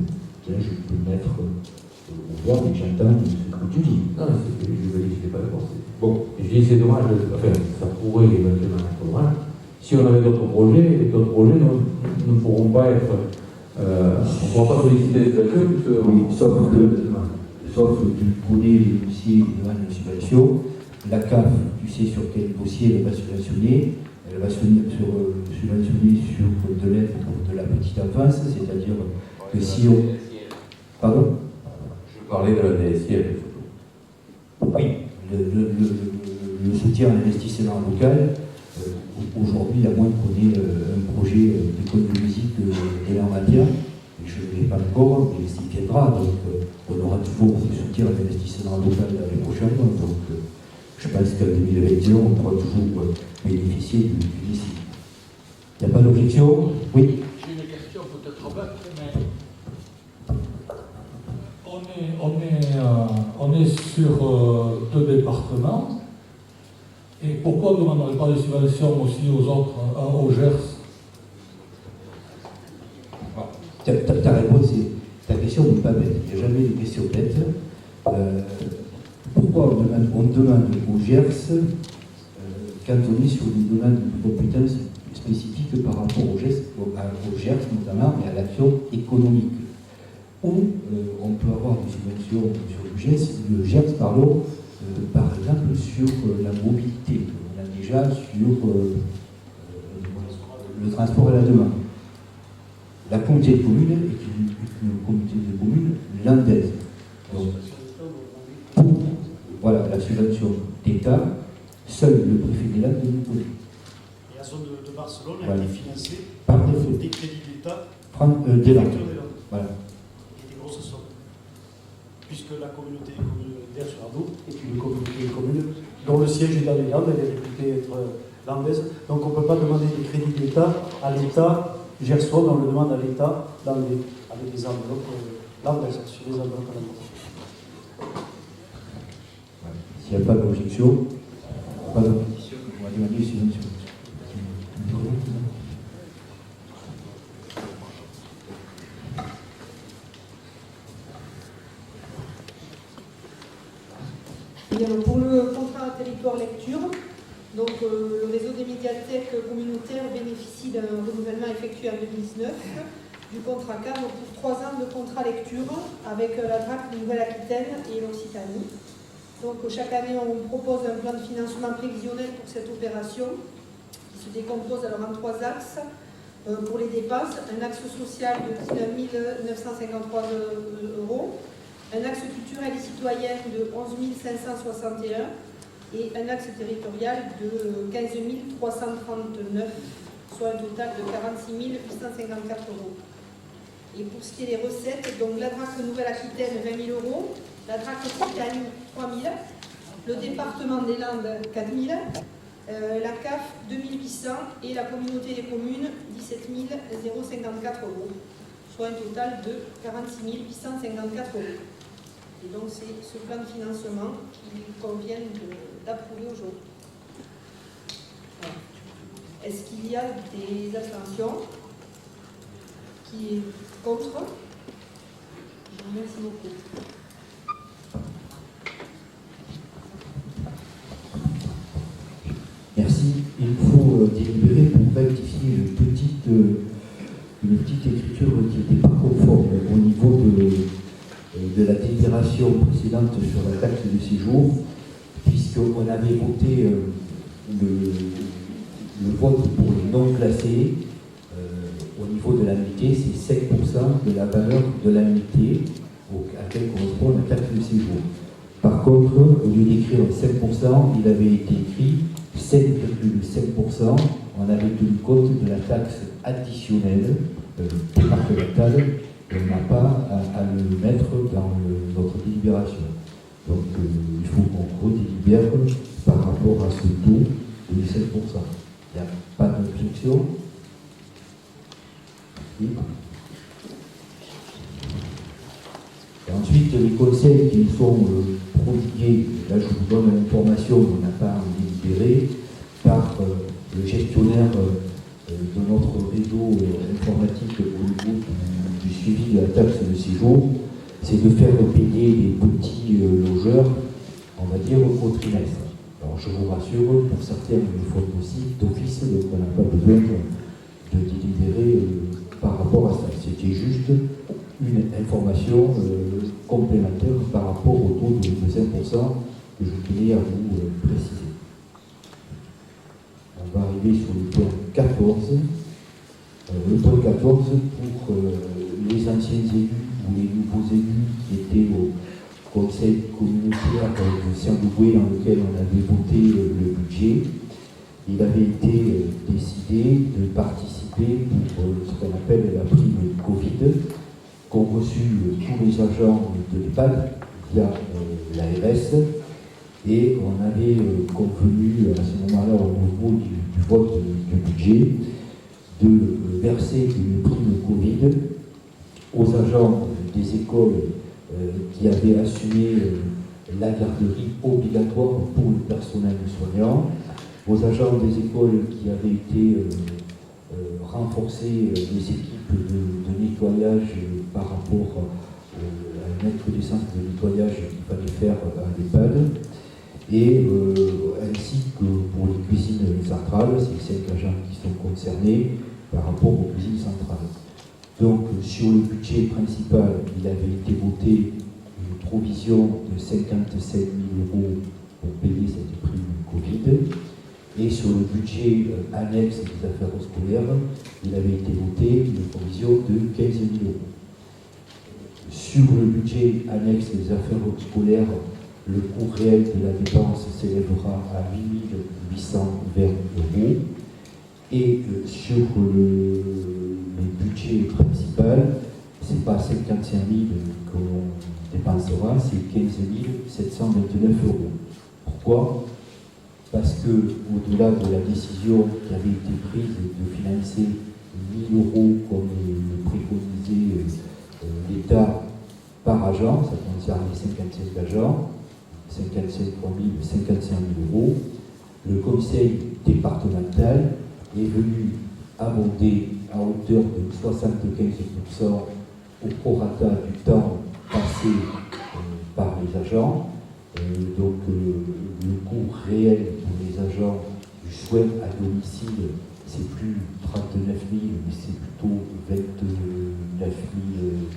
Je peux mettre au revoir, mais j'entends ce que tu dis. Non, je ne dis pas d'accord. Bon, je dis c'est dommage, enfin, ça pourrait éventuellement être dommage. Si on avait d'autres projets ne pourront pas être. On ne pourra pas solliciter des actions, puisque. Oui, sauf que tu connais les dossiers de demande de subvention. La CAF, tu sais sur quel dossier elle va subventionner. Elle va subventionner sur de l'aide pour de la petite enfance, c'est-à-dire que si on. Pardon? Je parlais de la DSIL. Oui, le soutien à l'investissement local, aujourd'hui, à moins qu'on ait un projet d'école de musique de la matière, je ne l'ai pas encore, mais s'il viendra, donc on aura toujours du soutien à l'investissement local l'année prochaine. Donc je pense qu'en 2021, on pourra toujours bénéficier du lycée. Il n'y a pas d'objection? Oui. J'ai une question peut-être bête, mais on est sur 2 départements. Et pourquoi on ne demanderait pas des subventions aussi aux autres, au Gers? Ta réponse, ta question n'est pas bête. Il n'y a jamais de question bête. Pourquoi on demande au Gers, quand on est sur une demande de compétence spécifique par rapport au GERS notamment et à l'action économique. Où on peut avoir des subventions sur le GERS, pardon, par exemple sur la mobilité. On a déjà sur le transport et la demande. La communauté de communes est une communauté de communes landaise. Donc, pour voilà, la subvention d'État, seul le préfet des Landes nous connaît. Et la zone de Barcelone a Voilà. été financée Par par défaut. des crédits d'État Des Landes. préfecture des Landes. Voilà. Et des grosses sommes. Puisque la communauté des communes d'Air-sur-Ardour est une communauté de communes dont le siège est dans les Landes, elle est réputée être landaise. Donc on ne peut pas demander des crédits d'État à l'État gersois, mais on le demande à l'État avec des enveloppes landaises, sur les enveloppes landaises. S'il n'y a pas d'objection, pas d'opposition, on va demander une subvention. Bien, pour le contrat territoire lecture, donc, le réseau des médiathèques communautaires bénéficie d'un renouvellement effectué en 2019 du contrat cadre pour 3 ans de contrat lecture avec la DRAC Nouvelle-Aquitaine et l'Occitanie. Donc chaque année on propose un plan de financement prévisionnel pour cette opération qui se décompose alors en 3 axes. Pour les dépenses, un axe social de 19 953 €, un axe culturel et citoyen de 11 561 et un axe territorial de 15 339, soit un total de 46 854 €. Et pour ce qui est des recettes, donc la DRAC Nouvelle-Aquitaine 20 000 €, la DRAC Occitanie 3 000, le département des Landes 4 000, la CAF 2 800 et la communauté des communes 17 054 €, soit un total de 46 854 €. Et donc c'est ce plan de financement qu'il convient d'approuver aujourd'hui. Voilà. Est-ce qu'il y a des abstentions? Qui est contre? Je vous remercie beaucoup. Merci. Il faut délibérer pour rectifier une petite écriture qui n'était pas conforme au niveau de la délibération précédente sur la taxe de séjour, puisqu'on avait voté le vote pour les non classés. Au niveau de l'annuité, c'est 5% de la valeur de l'annuité à laquelle correspond la taxe de séjour. Par contre, au lieu d'écrire 5%, il avait été écrit 7,5%. On avait tenu compte de la taxe additionnelle départementale. On n'a pas à le mettre dans notre délibération. Donc, il faut qu'on redélibère par rapport à ce taux de 7%. Il n'y a pas d'objection. Et ensuite, les conseils qui nous sont prodigués, là je vous donne l'information, on n'a pas délibéré, par le gestionnaire de notre réseau informatique au niveau du suivi de la taxe de séjour, c'est de faire payer les petits logeurs, on va dire, au trimestre. Alors je vous rassure, pour certains, il faut aussi d'office, donc on n'a pas besoin de délibérer par rapport à ça. C'était juste une information complémentaire par rapport au taux de 5% que je tenais à vous préciser. On va arriver sur le point 14. Le point 14, pour les anciens élus ou les nouveaux élus qui étaient au conseil communautaire de Saint-Louis dans lequel on avait voté le budget, il avait été décidé de participer pour ce qu'on appelle la prime Covid, qu'ont reçu tous les agents de l'EHPAD via l'ARS, et on avait convenu à ce moment-là, au niveau du vote du budget, de verser une prime Covid aux agents des écoles qui avaient assumé la garderie obligatoire pour le personnel soignant, aux agents des écoles qui avaient été renforcer les équipes de nettoyage par rapport à une recrudescence de nettoyage qu'il fallait faire à l'EHPAD, et ainsi que pour les cuisiniers usines centrales, c'est 5 agents qui sont concernés par rapport aux usines centrales. Donc sur le budget principal, il avait été voté une provision de 57 000 € pour payer cette prime Covid. Et sur le budget annexe des affaires scolaires, il avait été voté une provision de 15 000 €. Sur le budget annexe des affaires scolaires, le coût réel de la dépense s'élèvera à 8 820 €. Et sur le budget principal, ce n'est pas 55 000 qu'on dépensera, c'est 15 729 €. Pourquoi ? Parce que, au-delà de la décision qui avait été prise de financer 1 000 € comme le préconisait l'État par agent, ça concerne les 55 agents, 55 000 €, le conseil départemental est venu abonder à hauteur de 75% au prorata du temps passé par les agents. Donc le coût réel pour les agents du soin à domicile, c'est plus 39 000, mais c'est plutôt 29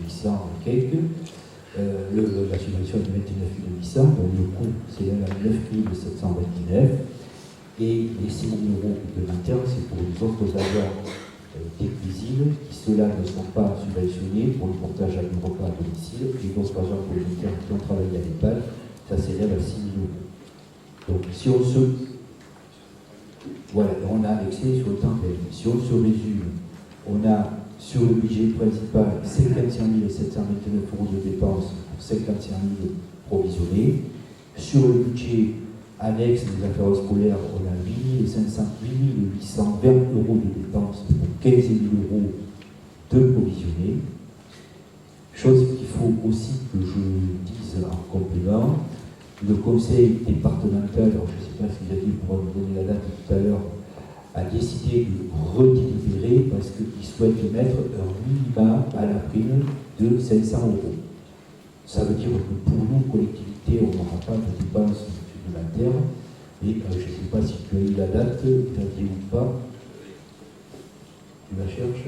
800 et quelques. La subvention est de 29 800, donc le coût c'est à 9 729. Et les 6 000 € complémentaires, c'est pour les autres agents des cuisines qui, ceux-là, ne sont pas subventionnés pour le portage à repas à domicile. Les autres agents communautaires qui ont travaillé à l'EHPAD, ça s'élève à 6 000 €. Donc si on se... Voilà, on a annexé sur le temps réel. Si on se résume, on a sur le budget principal 55 729 € de dépenses pour 55 000 provisionnés. Sur le budget annexe des affaires scolaires, on a 8 820 € de dépenses pour 15 000 € de provisionnés. Chose qu'il faut aussi que je dise en complément, le conseil départemental, alors je ne sais pas si vous avez pour me donner la date tout à l'heure, a décidé de redélibérer parce qu'il souhaite mettre un minimum à la prime de 500 €. Ça veut dire que pour nous, collectivités, on n'aura pas de dépenses supplémentaires. Et je ne sais pas si tu as eu la date, tu as dit ou pas. Tu la cherches ?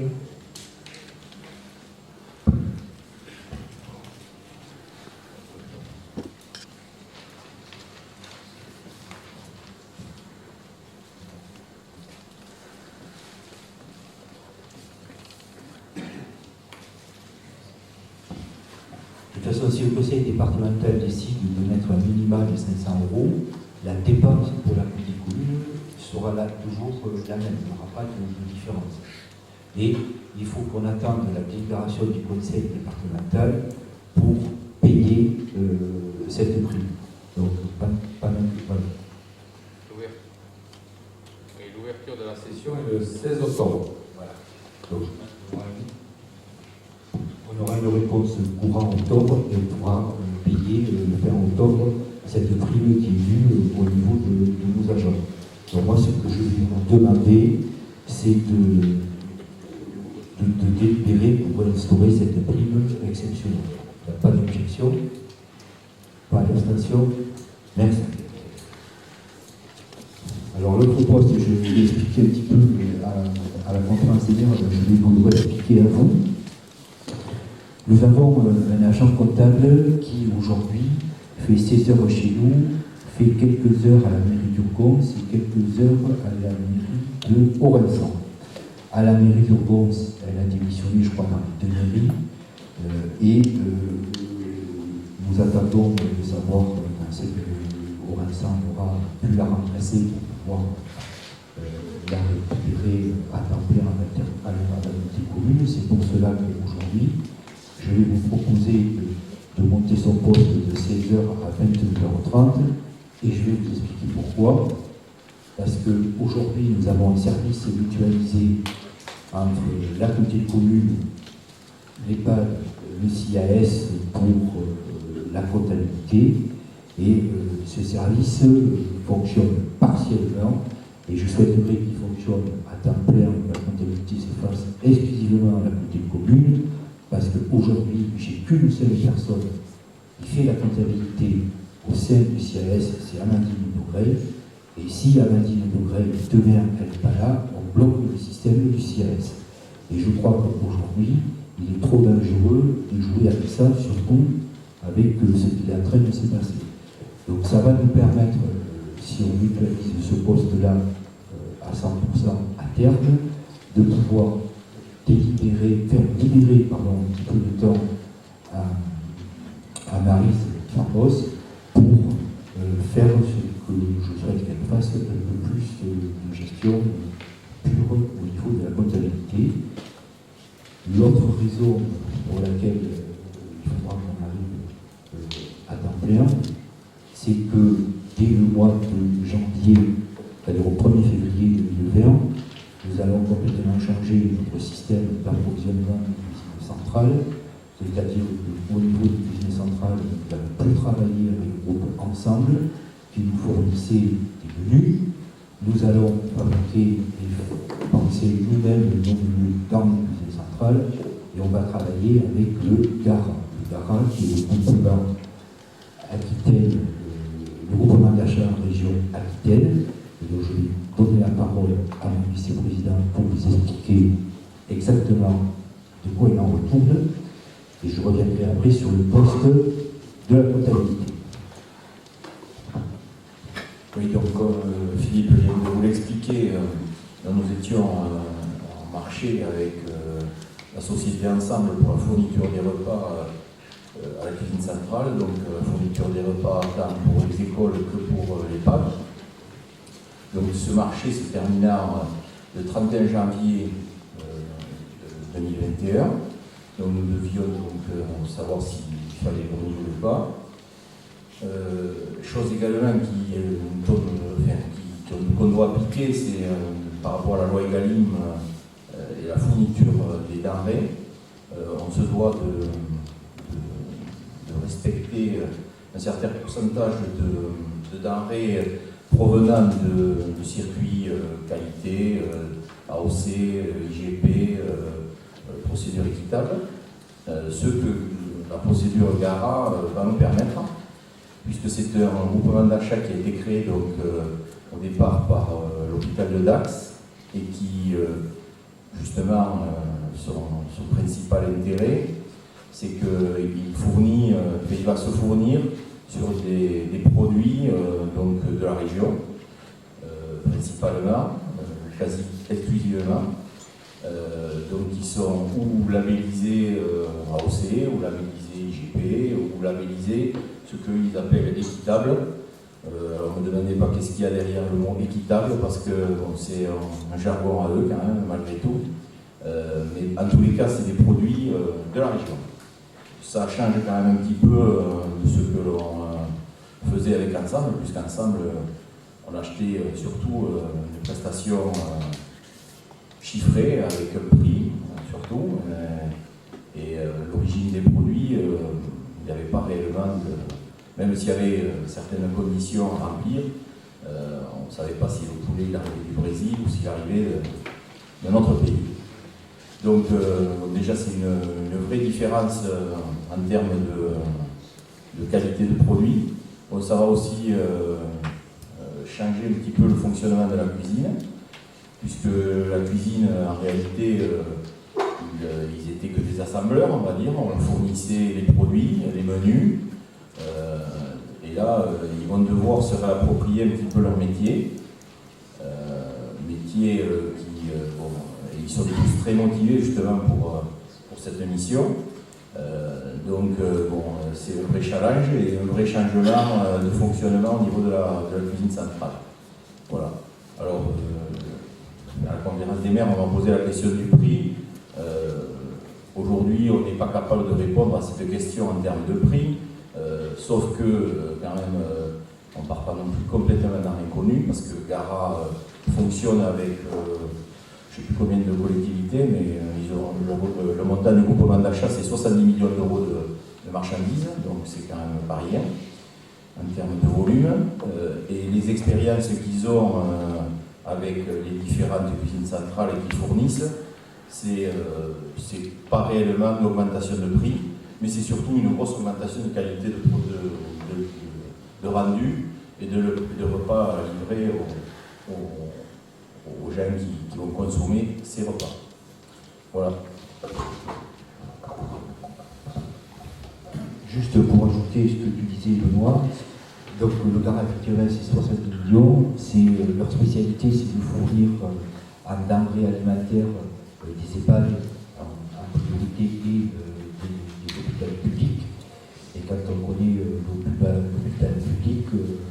De toute façon, si le conseil départemental décide de mettre un minimum de 500 €, la dépense pour la petite commune sera là toujours la même, il n'y aura pas de différence. Et il faut qu'on attende la déclaration du conseil départemental pour payer cette prime. Donc, pas même que pas. L'ouverture de la session est le 16 octobre. Voilà. Donc, on aura une réponse courant octobre et on pourra payer le fin octobre cette prime qui est due au niveau de nos agents. Donc moi, ce que je vais vous demander, c'est de délibérer pour instaurer cette prime exceptionnelle. Il n'y a pas d'objection, pas d'abstention. Merci. Alors l'autre poste, je vais vous expliquer un petit peu à la conférence des maires, je vais vous expliquer à vous. Nous avons un agent comptable qui aujourd'hui fait 16 heures chez nous, fait quelques heures à la mairie d'Urgons et quelques heures à la mairie de Orensan. À la mairie d'Urgons, elle a démissionné, je crois, dans les 2 mairies. Et nous attendons de savoir quand c'est que Orensan aura pu la remplacer pour pouvoir la récupérer à temps plein à la petite commune. C'est pour cela qu'aujourd'hui, je vais vous proposer de monter son poste de 16h à 22h30 et je vais vous expliquer pourquoi. Parce qu'aujourd'hui, nous avons un service mutualisé entre la petite commune, l'EHPAD, le CIAS pour la comptabilité et ce service fonctionne partiellement et je souhaiterais qu'il fonctionne à temps plein, la comptabilité se fasse exclusivement à la petite commune. Parce qu'aujourd'hui, j'ai qu'une seule personne qui fait la comptabilité au sein du CIAS, c'est Amandine Bourrel, Et si Amandine de Grey, demain, elle n'est pas là, on bloque le système du CIRS. Et je crois qu'aujourd'hui, il est trop dangereux de jouer avec ça, surtout avec ce qui est en train de se passer. Donc ça va nous permettre, si on mutualise ce poste-là à 100% à terme, de pouvoir libérer un petit peu de temps à Maryse Campos pour faire ce que je souhaite qu'elle fasse, un peu plus de gestion pure au niveau de la comptabilité. L'autre raison pour laquelle il faudra qu'on arrive à temps plein, c'est que dès le mois de janvier, c'est-à-dire au 1er février 2020, nous allons complètement changer notre système d'approvisionnement des cuisines centrales, c'est-à-dire qu'au niveau des cuisines centrales, nous n'allons plus travailler avec le groupe Ensemble, qui nous fournissait des menus. Nous allons fabriquer et penser nous-mêmes nos menus dans les cuisines centrales, et on va travailler avec le GARA. Le GARA, qui est le groupement Aquitaine, le groupement d'achat en région Aquitaine. Et donc je vais donner la parole à mon vice-président pour vous expliquer exactement de quoi il en retourne. Et je reviendrai après sur le poste de la comptabilité. Oui, donc comme Philippe vient de vous l'expliquer, nous étions en marché avec la société Ensemble pour la fourniture des repas à la cuisine centrale, donc fourniture des repas tant pour les écoles que pour les l'EHPAD. Donc ce marché s'est terminé le 31 janvier 2021. Donc nous devions donc savoir s'il fallait renouveler ou pas. Chose également qu'on doit appliquer, c'est par rapport à la loi Egalim et la fourniture des denrées, on se doit de respecter un certain pourcentage de denrées provenant de circuits qualité, AOC, IGP, procédure équitable, ce que la procédure GARA va nous permettre, puisque c'est un groupement d'achat qui a été créé donc, au départ par l'hôpital de Dax et qui, justement, son principal intérêt, c'est qu'il va se fournir sur des produits donc, de la région, principalement, quasi exclusivement, donc qui sont ou labellisés AOC, ou labellisés IGP, ou labellisés ce qu'ils appellent équitable. Alors ne me demandez pas qu'est-ce qu'il y a derrière le mot équitable, parce que bon, c'est un jargon à eux quand même, malgré tout. Mais en tous les cas, c'est des produits de la région. Ça change quand même un petit peu de ce que l'on faisait avec Ensemble, puisqu'Ensemble, on achetait surtout des prestations chiffrées avec un prix, surtout. Et l'origine des produits, il n'y avait pas réellement même s'il y avait certaines conditions à remplir, on ne savait pas si le poulet il arrivait du Brésil ou s'il arrivait d'un autre pays. Donc déjà c'est une vraie différence en termes de qualité de produit. Bon, ça va aussi changer un petit peu le fonctionnement de la cuisine, puisque la cuisine en réalité ils étaient que des assembleurs, on va dire, on fournissait les produits, les menus. Et là, ils vont devoir se réapproprier un petit peu leur métier. Métier qui, bon, ils sont tous très motivés justement pour cette mission. Donc, bon, c'est un vrai challenge et un vrai changement de fonctionnement au niveau de la cuisine centrale. Voilà. Alors, à la conférence des maires, on va poser la question du prix. Aujourd'hui, on n'est pas capable de répondre à cette question en termes de prix. Sauf que, quand même, on ne part pas non plus complètement dans l'inconnu, parce que GARA fonctionne avec, je ne sais plus combien de collectivités, mais ils ont le montant du groupement d'achat, c'est 70 millions d'euros de marchandises, donc c'est quand même pas rien en termes de volume. Et les expériences qu'ils ont avec les différentes cuisines centrales qu'ils fournissent, c'est pas réellement une augmentation de prix, mais c'est surtout une grosse augmentation de qualité de rendu et de de repas livrés aux gens qui vont consommer ces repas. Voilà. Juste pour ajouter ce que tu disais, Benoît, donc le Gara, effectivement, c'est 70 millions. Leur spécialité, c'est de fournir en denrées alimentaires des EHPAD en priorité et des hôpitaux publics. Et quand on connaît l'hôpital public,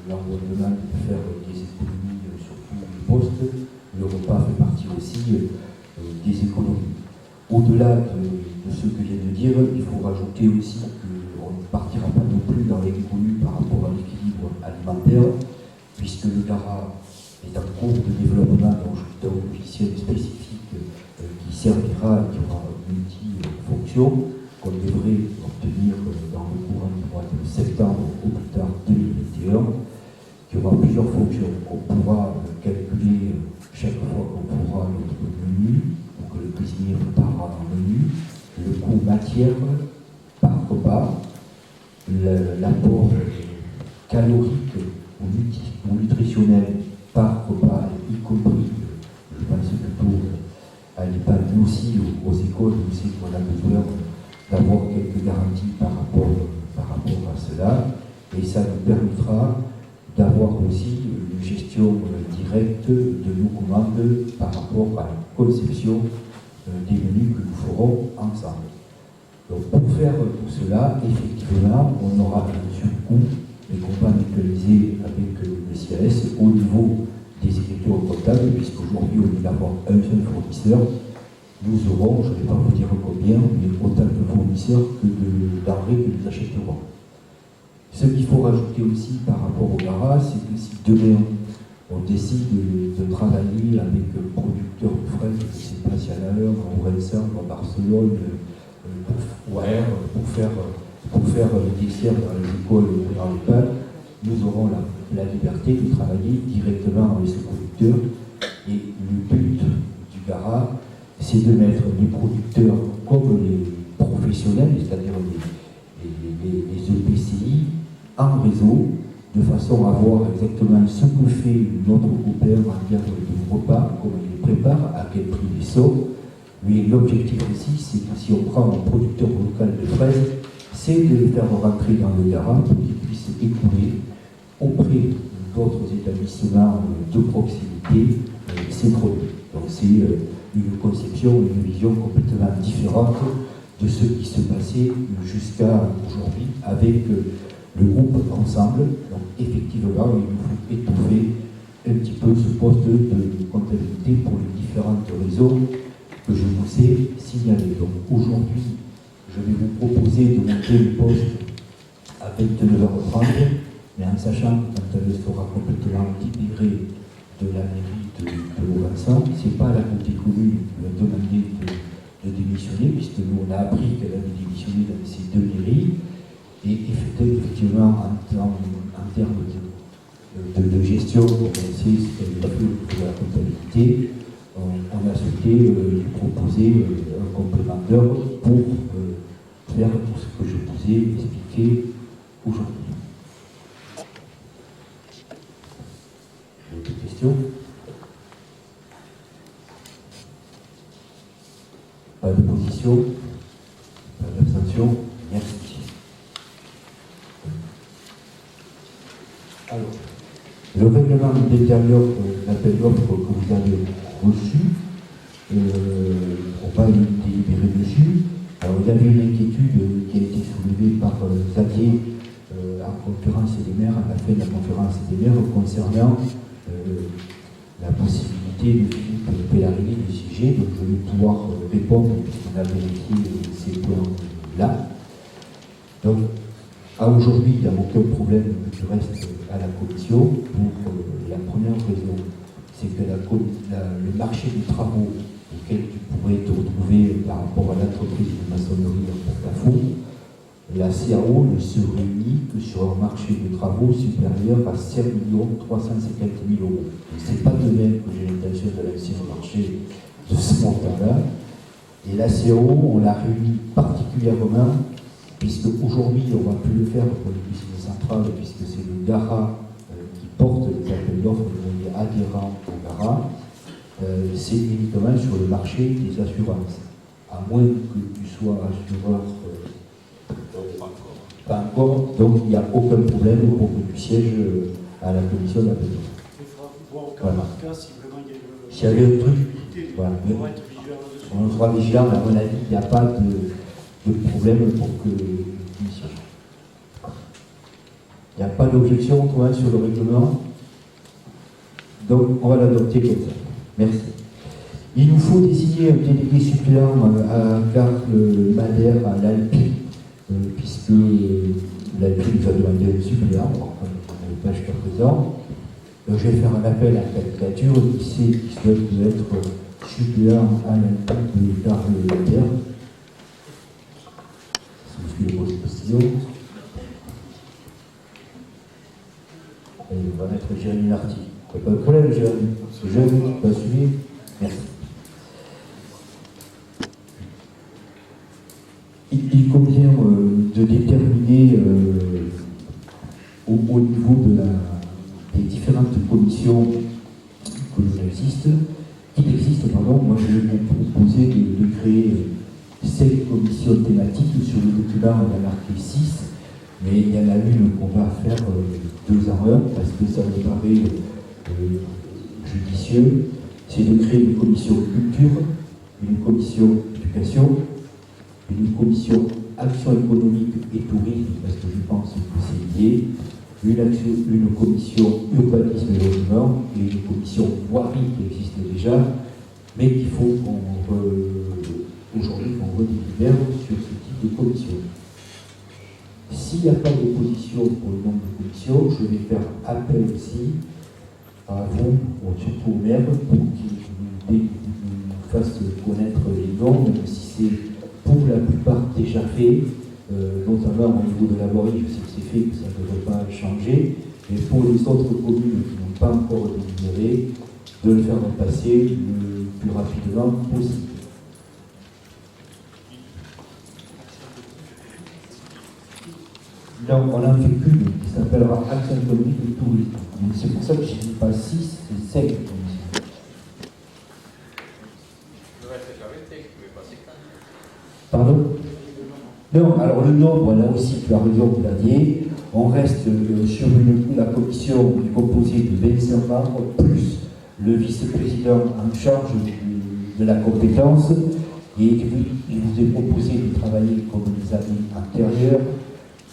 l'environnement de faire des économies sur tous les postes, le repas fait partie aussi des économies. Au-delà de ce que je viens de dire, il faut rajouter aussi qu'on ne partira pas non plus dans l'inconnu par rapport à l'équilibre alimentaire, puisque le Gara est en cours de développement d'un logiciel spécifique qui servira, qui aura multi-fonctions, qu'on devrait obtenir dans le courant du mois de septembre au plus tard 2021, qui aura plusieurs fonctions. On pourra calculer chaque fois qu'on pourra notre menu, pour que le cuisinier préparera un menu, le coût matière par repas, l'apport calorique ou nutritionnel par repas, y compris, je pense plutôt à l'EHPAD, mais aussi aux écoles, où c'est qu'on a besoin d'avoir quelques garanties par rapport à cela, et ça nous permettra d'avoir aussi une gestion directe de nos commandes par rapport à la conception des menus que nous ferons ensemble. Donc pour faire tout cela, effectivement, on aura un surcoût et qu'on va mutualiser avec le CAS au niveau des écritures comptables, puisqu'aujourd'hui, au lieu d'avoir un seul fournisseur, nous aurons, je ne vais pas vous dire combien, mais autant de fournisseurs que de denrées que nous achèterons. Ce qu'il faut rajouter aussi par rapport au Gara, c'est que si demain on décide de travailler avec un producteur de fraises, je ne sais pas si à la heure, à Ourense, à Barcelone, pour faire des desserts dans les écoles ou dans les pubs, nous aurons la liberté de travailler directement avec ce producteur. Et le but du Gara, c'est de mettre les producteurs comme les professionnels, c'est-à-dire les EPCI, en réseau, de façon à voir exactement ce que fait notre copain en termes de repas, comment il les prépare, à quel prix ils sont. Mais l'objectif ici, c'est que si on prend un producteur local de fraises, c'est de les faire rentrer dans le Gara pour qu'ils puissent écouler auprès d'autres établissements de proximité ces produits. Donc c'est une conception, une vision complètement différente de ce qui se passait jusqu'à aujourd'hui avec le groupe ensemble. Donc effectivement, il nous faut étouffer un petit peu ce poste de comptabilité pour les différentes raisons que je vous ai signalées. Donc aujourd'hui, je vais vous proposer de monter le poste à 29h30, mais en sachant que quand elle sera complètement libérée de la mairie de Lauvançon, ce n'est pas la communauté commune qui lui a demandé de démissionner, puisque nous on a appris qu'elle avait démissionné dans ces deux mairies. Et effectivement, en termes de gestion, on sait ce qu'elle a fait pour la comptabilité, on a souhaité lui proposer un complément d'heure pour faire tout ce que je vous ai expliqué aujourd'hui. D'autres questions? Pas de position? Pas d'abstention? Merci. Alors, le règlement d'intérieur l'appel d'offres que vous avez reçu, on va délibérer dessus. Alors, il y avait une inquiétude qui a été soulevée par Xavier en conférence des maires, à la fin de la conférence des maires, concernant la possibilité de Philippe Pellarini de siéger. Donc, je vais pouvoir répondre puisqu'on a vérifié ces points-là. Donc, à aujourd'hui, il n'y a aucun problème qui reste à la commission pour la première raison, c'est que le marché des travaux auquel tu pourrais te retrouver par rapport à l'entreprise de maçonnerie en porte-à-faux, la CAO ne se réunit que sur un marché de travaux supérieur à 5 350 000 €. Ce n'est pas de même que j'ai l'intention de lancer un marché de ce montant-là. Et la CAO, on l'a réunie particulièrement puisque aujourd'hui, on ne va plus le faire pour les cuisines centrales, puisque c'est le Gara qui c'est uniquement sur le marché des assurances. À moins que tu sois assureur, pas encore, donc il n'y a aucun problème pour que tu sièges à la commission d'appel. Il faudra voir au cas Voilà. par cas si vraiment il y a une S'il y avait un truc, possibilité. voilà. On va être vigilant là-dessus. On sera vigilant, mais à mon avis, il n'y a pas de problème pour que tu sièges. Il n'y a pas d'objection, toi, sur le règlement. Donc, on va l'adopter comme ça. Merci. Il nous faut désigner un délégué suppléant à Carl Madère à l'ALPI, puisque l'ALPI nous a demandé un suppléant, on n'avait pas jusqu'à présent. Donc, je vais faire un appel à candidature qui souhaite être suppléant à l'ALPI de Carl Madère. Si vous suivez vos précisions. Et on va mettre Jérémy Narty. Pas de problème, Jérémy. Jérémy, tu vas suivre. Merci. Il convient de déterminer au niveau des différentes commissions qu'il existe, moi je vais vous proposer de créer 5 commissions thématiques. Sur le document, on a marqué 6, mais il y en a une qu'on va faire 2 en 1 parce que ça me paraît judicieux. C'est de créer une commission culture, une commission éducation, une commission action économique et tourisme, parce que je pense que c'est lié, une commission urbanisme et logement, et une commission voirie qui existe déjà, mais qu'il faut aujourd'hui qu'on redélibère sur ce type de commission. S'il n'y a pas d'opposition pour le nombre de commissions, je vais faire appel aussi à vous, surtout au maire, pour qu'il nous fasse connaître les noms, même si c'est pour la plupart déjà fait, notamment au niveau de la voirie, je sais que c'est fait, que ça ne devrait pas changer, mais pour les autres communes qui n'ont pas encore délibéré, de le faire passer le plus rapidement possible. Donc on en fait qu'une qui s'appellera Action économique et tourisme. Donc c'est pour ça que je ne dis pas 6, c'est 5 commissions. Pardon? Non, alors le nombre, là aussi, tu as raison, Clavier. On reste sur la commission composée de 25 membres, plus le vice-président en charge de la compétence. Et il vous est proposé de travailler comme les années antérieures.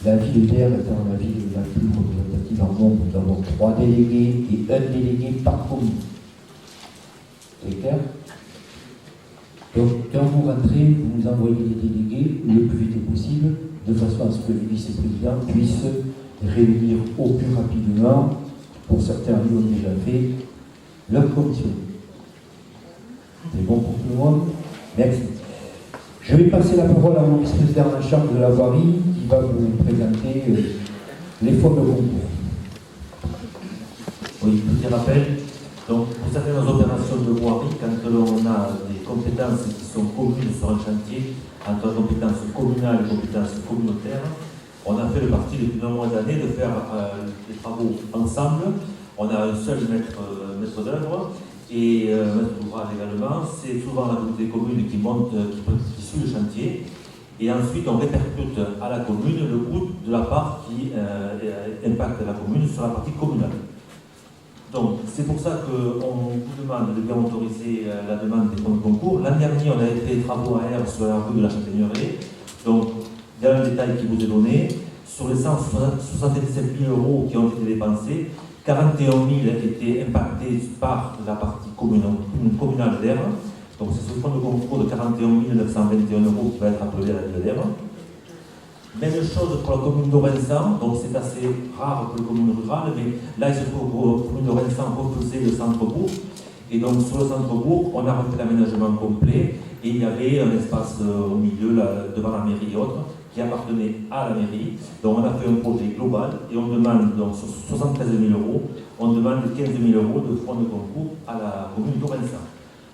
La ville d'Air étant la ville la plus représentative en nombre, nous avons 3 délégués et 1 délégué par commune. C'est clair? Donc, quand vous rentrez, vous nous envoyez les délégués le plus vite possible, de façon à ce que les vice-présidents puissent réunir au plus rapidement, pour certains ils l'ont déjà fait, leur commission. C'est bon pour tout le monde? Merci. Je vais passer la parole à mon vice-président en charge de la voirie, qui va vous présenter les fonds de concours. Oui, petit rappel. Donc, pour certaines opérations de voirie, quand on a des compétences qui sont communes sur un chantier, entre la compétence communale et la compétence communautaire, on a fait le parti depuis de nombreuses années de faire des travaux ensemble. On a un seul maître d'œuvre et maître d'ouvrage également. C'est souvent la communauté des communes qui monte, qui suit le chantier. Et ensuite, on répercute à la commune le coût de la part qui impacte la commune sur la partie communale. Donc, c'est pour ça qu'on vous demande de bien autoriser la demande des fonds de concours. L'an dernier, on avait fait des travaux à air sur la rue de la Châtaigneraie. Donc, il y a un détail qui vous est donné. Sur les 177 000 € qui ont été dépensés, 41 000 étaient impactés par la partie communale d'Air. Donc, c'est ce fonds de concours de 41 921 € qui va être appelé à la ville d'Air. Même chose pour la commune d'Orensan, donc c'est assez rare pour les communes rurales, mais là il se trouve que la commune d'Orensan refaisait le centre-bourg, et donc sur le centre-bourg, on a refait l'aménagement complet, et il y avait un espace au milieu, là, devant la mairie et autres, qui appartenait à la mairie. Donc on a fait un projet global, et on demande donc sur 73 000 €, on demande 15 000 € de fonds de concours à la commune d'Orensan.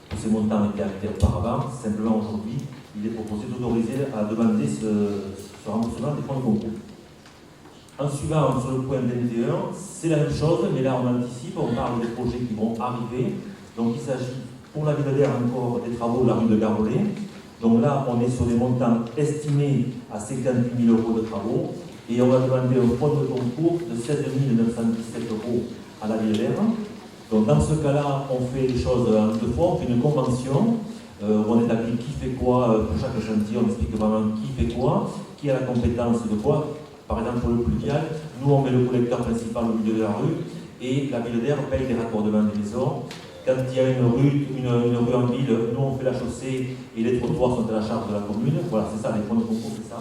Pour ces montants étaient actés auparavant, simplement aujourd'hui, il est proposé d'autoriser à demander ce remboursement des fonds de concours. En suivant sur le point d'NT1, c'est la même chose, mais là on anticipe, on parle des projets qui vont arriver. Donc il s'agit Pour la ville d'Air, encore des travaux de la rue de Garolet. Donc là, on est sur des montants estimés à 58 000 € de travaux. Et on va demander un fonds de concours de 16 917 € à la ville d'Air. Donc dans ce cas-là, on fait les choses en deux fois. On fait une convention où on établit qui fait quoi pour chaque chantier. On explique vraiment qui fait quoi, qui a la compétence de quoi. Par exemple, pour le pluvial, nous on met le collecteur principal au milieu de la rue et la ville d'Air paye les raccordements des maisons. Quand il y a une rue en ville, nous on fait la chaussée et les trottoirs sont à la charge de la commune. Voilà, c'est ça, les fonds de concours, c'est ça.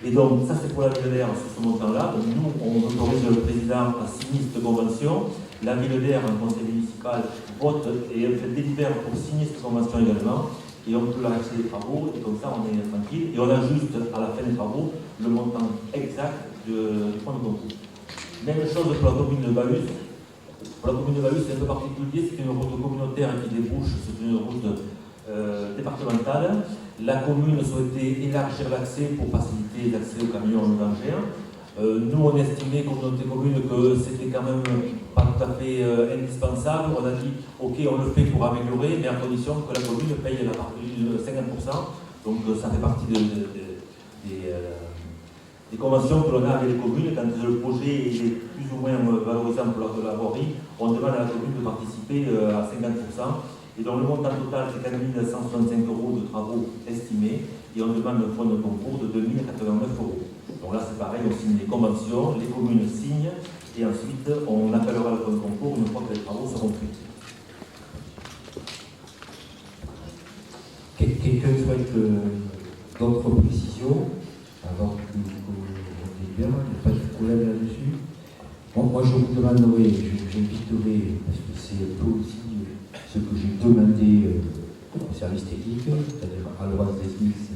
Et donc, ça c'est pour la ville d'Air sur ce montant-là. Donc nous, on autorise le président à signer cette convention. La ville d'Air, un conseil municipal, vote et délibère pour signer cette convention également. Et on peut la acheter des travaux, et comme ça on est tranquille. Et on ajuste à la fin des travaux le montant exact du fonds de concours. Même chose pour la commune de Bahus. Pour la commune de Bahus, c'est un peu particulier, c'est une route communautaire qui débouche, c'est une route départementale. La commune souhaitait élargir l'accès pour faciliter l'accès aux camions d'engins. Nous, on estimait, communauté commune, que c'était quand même pas tout à fait indispensable. On a dit, ok, on le fait pour améliorer, mais à condition que la commune paye la partie de 50%. Donc ça fait partie des conventions que l'on a avec les communes. Quand le projet est plus ou moins valorisant pour la voirie, on demande à la commune de participer à 50%. Et donc le montant total, c'est 4 165 € de travaux estimés. Et on demande un fonds de concours de 2 089 €. Donc là, c'est pareil, on signe des conventions, les communes signent, et ensuite, on appellera le fonds de concours une fois que les travaux seront faits. Quelqu'un souhaite d'autres précisions avant que vous délibère, il n'y a pas de problème là-dessus. Bon, moi, je vous demanderai, j'inviterai, parce que c'est un peu aussi ce que j'ai demandé au service technique, c'est-à-dire à Laurence Desmith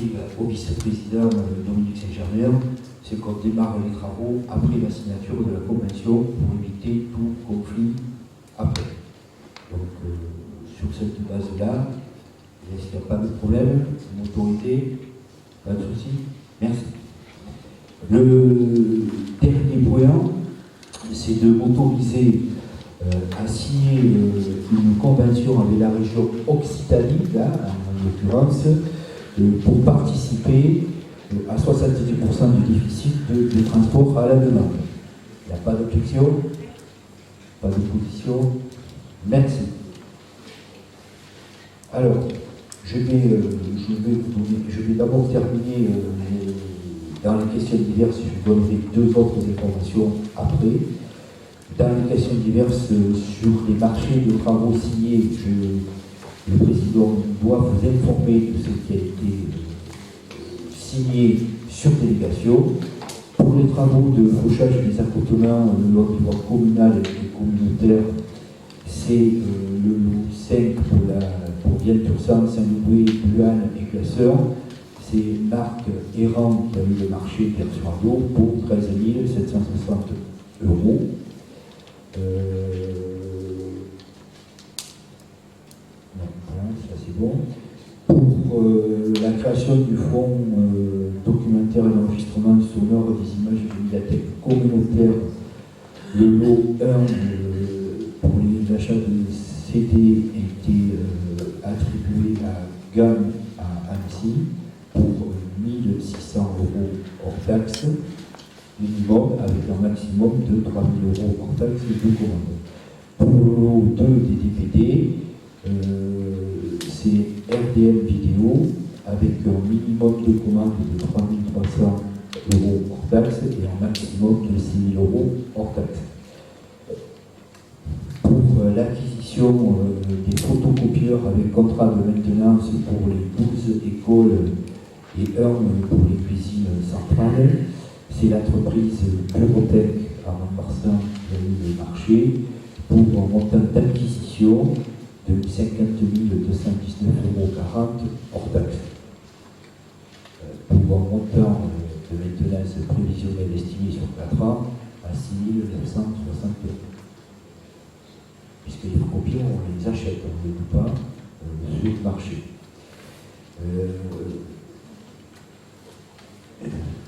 et au vice-président Dominique Saint-Germain, c'est qu'on démarre les travaux après la signature de la convention pour éviter tout conflit après. Donc, sur cette base-là, est-ce qu'il n'y a pas de problème? Une autorité? Pas de souci? Merci. Le dernier point, c'est de m'autoriser à signer une convention avec la région Occitanie, là, en l'occurrence, pour participer à 70% du déficit de transport à la demande. Il n'y a pas d'objection? Pas d'opposition? Merci. Alors, je vais d'abord terminer dans les questions diverses. Je donnerai deux autres informations après. Dans les questions diverses sur les marchés de travaux signés, le président doit vous informer de ce qui a été signé sur délégation. Pour les travaux de fauchage des accotements au niveau communal et communautaire, c'est le lot 5 pour Vienne-Tursan, Saint-Louis, Luan et Classeur. C'est Marc Errant qui a eu le marché Pierre-sur-Ardour pour 13 760 €. Voilà, ça c'est bon. Pour la création du fonds documentaire et d'enregistrement sonore des images de médiathèque communautaire, le lot 1 pour les achats de CD a été attribué à GAM à Annecy pour 1 600 € hors taxe minimum, avec un maximum de 3 000 € hors taxe de commande. Pour le lot 2 des DVD, c'est RDM Vidéo avec un minimum de commande de 3 300 € hors taxe et un maximum de 6 000 € hors taxe. Pour l'acquisition des photocopieurs avec contrat de maintenance pour les 12 écoles et 1 pour les cuisines centrales, c'est l'entreprise Bureautech à Montmarsan qui a eu le marché pour un montant d'acquisition de 50 219,40 € hors taxe. Pour un montant de maintenance prévisionnelle estimé sur 4 ans à 6 960 €. Puisque les copieurs, on les achète, on ne les loue pas sur le marché.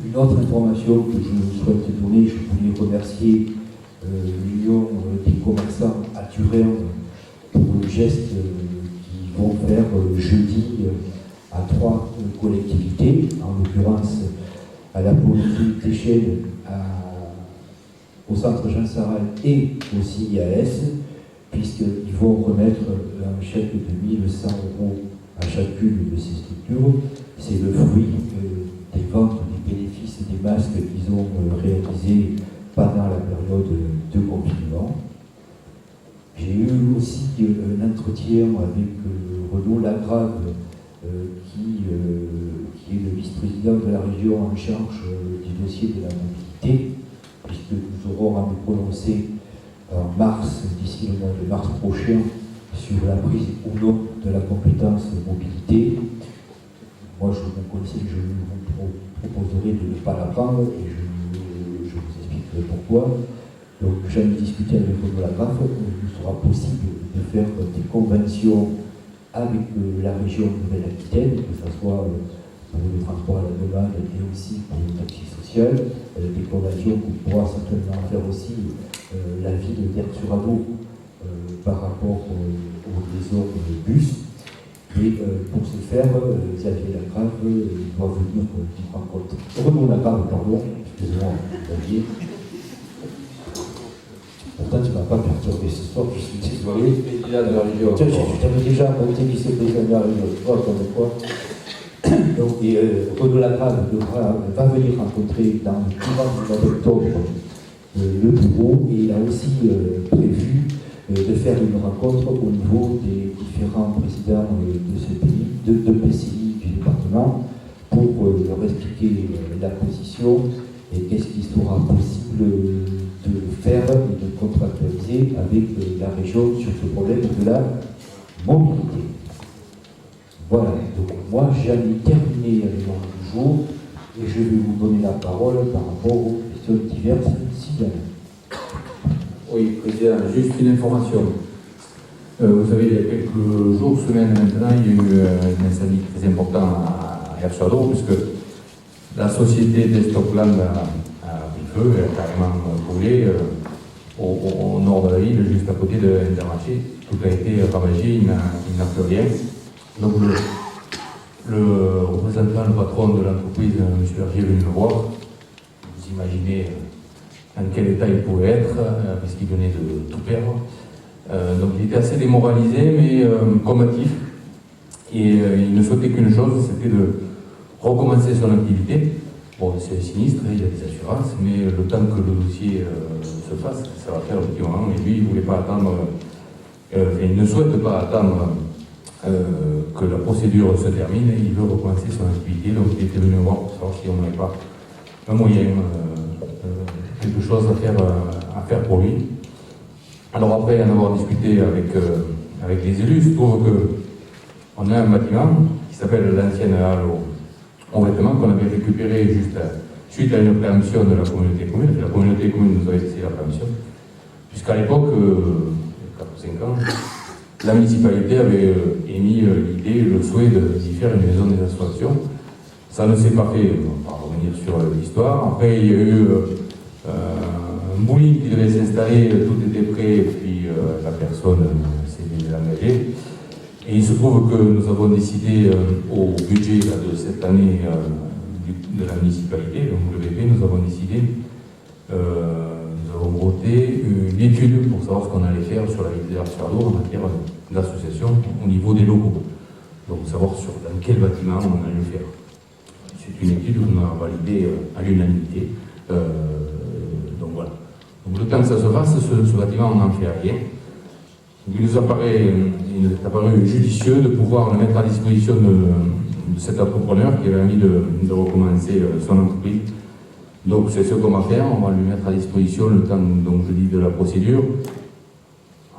Une autre information que je souhaite donner, je voulais remercier l'Union des commerçants à Turin pour geste qu'ils vont faire jeudi à 3 collectivités, en l'occurrence à la polyclinique d'Échelle, au centre Jean Saral et aussi IAS, puisqu'ils vont remettre un chèque de 1 100 € à chacune de ces structures. C'est le fruit des ventes, des bénéfices et des masques qu'ils ont réalisés pendant la période de confinement. J'ai eu aussi un entretien avec Renaud Lagrave, qui est le vice-président de la région en charge du dossier de la mobilité, puisque nous aurons à nous prononcer en mars, d'ici le mois de mars prochain, sur la prise ou non de la compétence mobilité. Moi, je vous conseille, je vous proposerai de ne pas la prendre et je vous expliquerai pourquoi. Donc, j'en ai discuté avec Renaud Lagrave. Il sera possible de faire des conventions avec la région Nouvelle-Aquitaine, que ce soit pour le transport à la demande et aussi pour le taxi social. Des conventions qu'on pourra certainement faire aussi la ville d'Aire-sur-Adour par rapport aux liaisons de bus. Et pour ce faire, Xavier Lagrave doit venir nous rencontrer. Renaud Lagrave, pardon, excusez-moi, Xavier. Pourtant, tu ne m'as pas perturbé ce soir, je suis désolé. Vice-président de la région. Tiens, je t'avais déjà monté vice-président de la région, tu vois, comme quoi. Donc, Renaud Lagrave va venir rencontrer dans le courant du mois d'octobre le bureau, et il a aussi prévu de faire une rencontre au niveau des différents présidents de ce pays, de PCI du département, pour leur expliquer la position et qu'est-ce qui sera possible de faire et de contractualiser avec la région sur ce problème de la mobilité. Voilà, donc moi j'en ai terminé avec l'ordre du jour et je vais vous donner la parole par rapport aux questions diverses si jamais. Oui, Président, juste une information. Vous savez, il y a quelques jours, semaines maintenant, il y a eu un incendie très important à Aire-sur-Adour, puisque la société d'Estocland a pris feu, elle a carrément brûlé au nord de la ville, juste à côté d'Intermarché. Tout a été ravagé, il n'a plus rien. Donc le représentant, le patron de l'entreprise, M. Berger, est venu me voir. Vous imaginez dans quel état il pouvait être, puisqu'il venait de tout perdre. Donc il était assez démoralisé, mais combatif. Et il ne souhaitait qu'une chose, c'était de recommencer son activité. Bon, c'est sinistre, il y a des assurances, mais le temps que le dossier se fasse, ça va faire un petit moment. Et lui, il ne voulait pas attendre, il ne souhaite pas attendre que la procédure se termine. Il veut recommencer son activité, donc il était venu voir pour savoir si on n'avait pas un moyen, quelque chose à faire pour lui. Alors après en avoir discuté avec les élus, il se trouve qu'on a un bâtiment qui s'appelle l'ancienne halle au vêtement qu'on avait récupéré juste suite à une préemption de la communauté commune. La communauté commune nous avait laissé la préemption, puisqu'à l'époque, il y a 4 ou 5 ans, la municipalité avait émis l'idée, le souhait d'y faire une maison des associations. Ça ne s'est pas fait, on va revenir sur l'histoire. Après, il y a eu un bowling qui devait s'installer, tout était prêt, et puis la personne s'est désengagée. Et il se trouve que nous avons décidé au budget de cette année de la municipalité, donc le VP, nous avons décidé, nous avons voté une étude pour savoir ce qu'on allait faire sur la ville d'Aire-sur-Adour en matière d'association au niveau des locaux. Donc savoir dans quel bâtiment on allait le faire. C'est une étude qu'on a validée à l'unanimité. Donc voilà. Donc le temps que ça se fasse, ce bâtiment, on n'en fait rien. Il nous est apparu judicieux de pouvoir le mettre à disposition de cet entrepreneur qui avait envie de recommencer son entreprise. Donc c'est ce qu'on va faire, on va lui mettre à disposition le temps, donc je dis, de la procédure.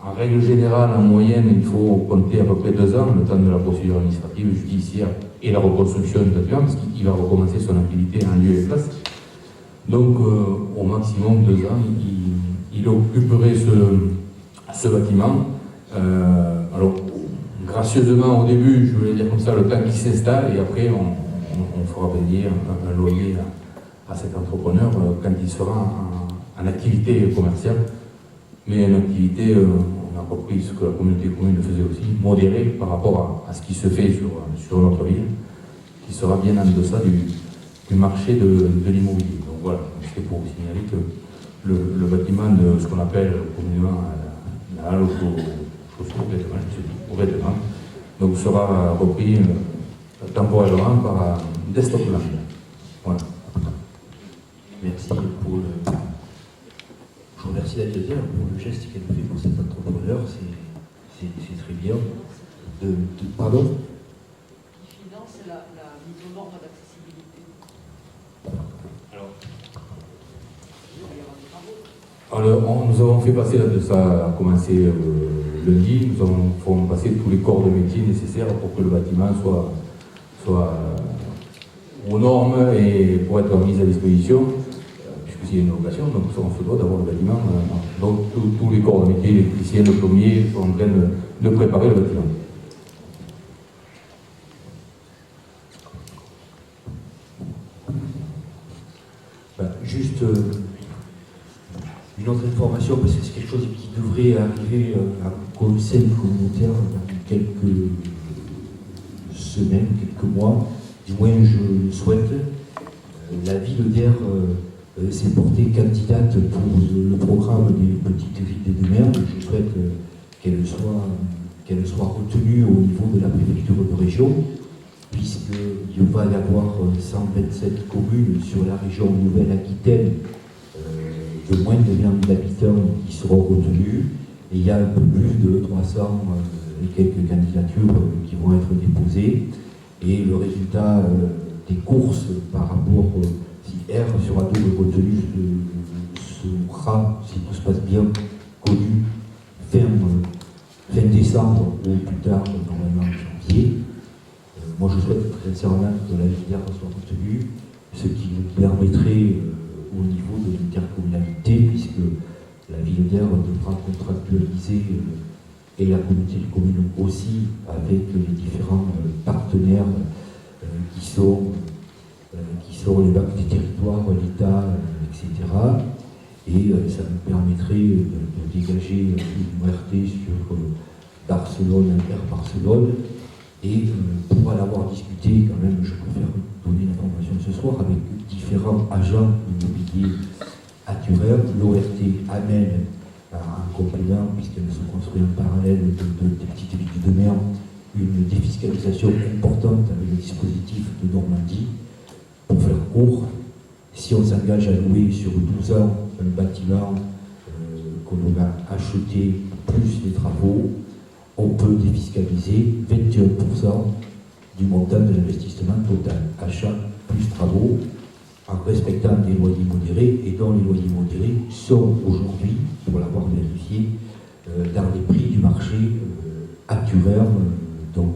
En règle générale, en moyenne, il faut compter à peu près 2 ans, le temps de la procédure administrative, judiciaire et la reconstruction du bâtiment, parce qu'il va recommencer son activité en lieu et place. Donc au maximum 2 ans, il occuperait ce bâtiment. Alors, gracieusement, au début, je voulais dire comme ça, le temps qui s'installe, et après, on fera payer un loyer à cet entrepreneur quand il sera en activité commerciale, mais une activité, on on a repris ce que la communauté commune faisait aussi, modéré par rapport à ce qui se fait sur notre ville, qui sera bien en deçà du marché de l'immobilier. Donc voilà, c'est pour vous signaler que le bâtiment de ce qu'on appelle communément la halle aux vêtements, donc sera repris temporairement par Desktopland. Voilà. Merci pour le... Je vous remercie d'Atelier pour le geste qu'elle fait pour cet entrepreneur, c'est très bien. Pardon? Qui finance la mise aux normes d'accessibilité. Alors, nous avons fait passer, ça a commencé lundi, nous avons fait passer tous les corps de métier nécessaires pour que le bâtiment soit aux normes et pour être mis à disposition, puisque c'est une location, donc on se doit d'avoir le bâtiment. Donc tous les corps de métier, l'électricien, le plombier sont en train de préparer le bâtiment. Juste une autre information, parce que c'est quelque chose qui devrait arriver à un conseil communautaire dans quelques semaines, quelques mois, du moins je le souhaite. La ville d'Aire s'est portée candidate pour le programme des petites villes de mer. Je souhaite qu'elle soit retenue au niveau de la préfecture de région, puisqu'il va y avoir 127 communes sur la région Nouvelle-Aquitaine de moins de 20 000 habitants qui seront retenues, et il y a un peu plus de 300 et quelques candidatures qui vont être déposées, et le résultat des courses par rapport si R sera double retenu sera, si tout se passe bien, connu fin décembre ou plus tard, normalement janvier. Moi, je souhaite très sincèrement que la ville d'Aire soit retenue, ce qui nous permettrait, au niveau de l'intercommunalité, puisque la ville d'Aire devra contractualiser, et la communauté de communes aussi, avec les différents partenaires qui sont les banques des territoires, l'État, etc. Et ça nous permettrait de dégager une ORT sur Barcelone, Air Barcelone. Et pour en avoir discuté, quand même, je préfère donner l'information ce soir, avec différents agents immobiliers attureurs, l'ORT amène en complément, puisqu'elle se construit en parallèle des petites villes de mer, une défiscalisation importante avec le dispositif de Normandie. Pour faire court, si on s'engage à louer sur 12 ans un bâtiment qu'on va acheter plus les travaux, on peut défiscaliser 21% du montant de l'investissement total, achat plus travaux, en respectant des loyers modérés, et dont les loyers modérés sont aujourd'hui, pour l'avoir vérifié, dans les prix du marché attureur, donc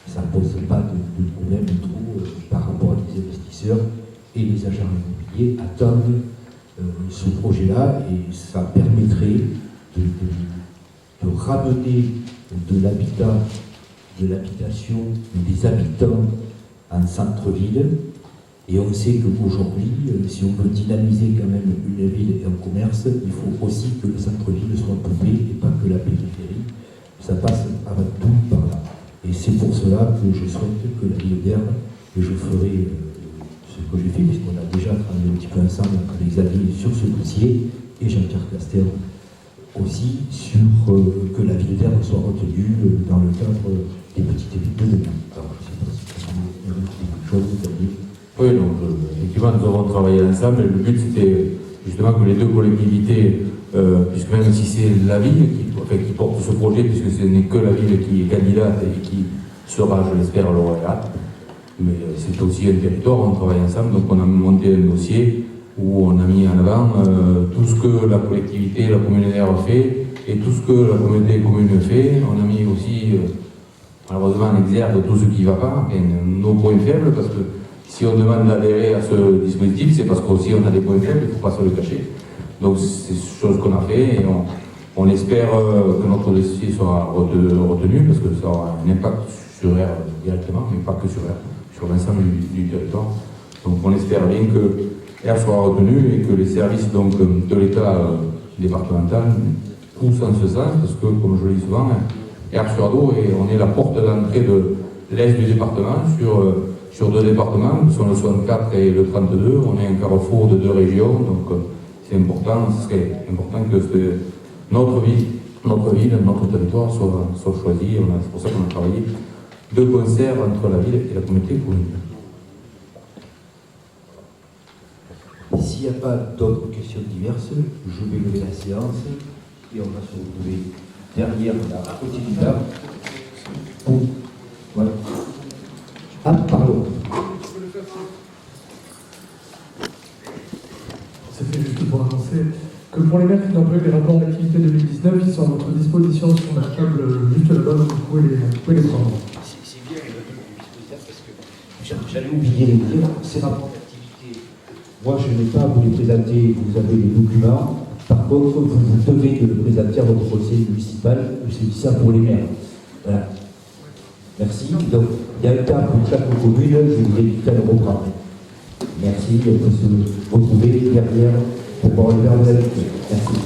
ça ne pose pas de problème du tout par rapport à des investisseurs, et les agents immobiliers attendent ce projet-là, et ça permettrait de ramener de l'habitat, de l'habitation, des habitants en centre-ville. Et on sait qu'aujourd'hui, si on veut dynamiser quand même une ville et un commerce, il faut aussi que le centre-ville soit peuplé et pas que la périphérie. Ça passe avant tout par là. Et c'est pour cela que je souhaite que la ville d'Aire, et je ferai ce que j'ai fait, puisqu'on a déjà travaillé un petit peu ensemble avec Xavier sur ce dossier, et Jean-Pierre Castel aussi, sur que la ville d'Aire soit retenue dans le cadre des petites villes de demain. Alors, je ne sais pas si vous avez quelque chose, Xavier. Oui, donc effectivement, nous avons travaillé ensemble, et le but c'était justement que les deux collectivités, puisque même si c'est la ville qui porte ce projet, puisque ce n'est que la ville qui est candidate et qui sera, je l'espère, lauréate, mais c'est aussi un territoire, on travaille ensemble, donc on a monté un dossier où on a mis en avant tout ce que la collectivité, la communautaire fait, et tout ce que la communauté commune fait. On a mis aussi, malheureusement, en exergue tout ce qui ne va pas, et nos points faibles, parce que si on demande d'adhérer à ce dispositif, c'est parce qu'aussi on a des points faibles, il ne faut pas se le cacher. Donc c'est chose qu'on a fait, et on espère que notre dossier sera retenu, parce que ça aura un impact sur R directement, mais pas que sur R, sur l'ensemble du territoire. Donc on espère bien que R soit retenu et que les services donc, de l'État départemental pousse en ce sens, parce que, comme je le dis souvent, Erre-sur-Adour, on est la porte d'entrée de l'est du département sur deux départements, qui sont le 64 et le 32. On est un carrefour de deux régions, donc c'est important, ce serait important que notre ville, notre territoire soit choisi. C'est pour ça qu'on a travaillé de concert entre la ville et la communauté communale. S'il n'y a pas d'autres questions diverses, je vais lever la séance et on va se retrouver derrière la petite table. Voilà. Ah, pardon. C'était juste pour annoncer que pour les maires qui n'ont pas eu les rapports d'activité 2019, ils sont à votre disposition sur la table juste là-bas, donc vous pouvez les prendre. C'est bien parce que j'allais oublier de dire, ces rapports d'activité, moi je n'ai pas à vous les présenter, vous avez les documents. Par contre, vous devez de le présenter à votre conseil municipal, c'est ça pour les maires. Voilà. Merci. Donc, il y a un cas pour chaque commune, je vous invite à le reprendre. Merci, on peut se retrouver derrière pour voir le verre de la lecture. Merci.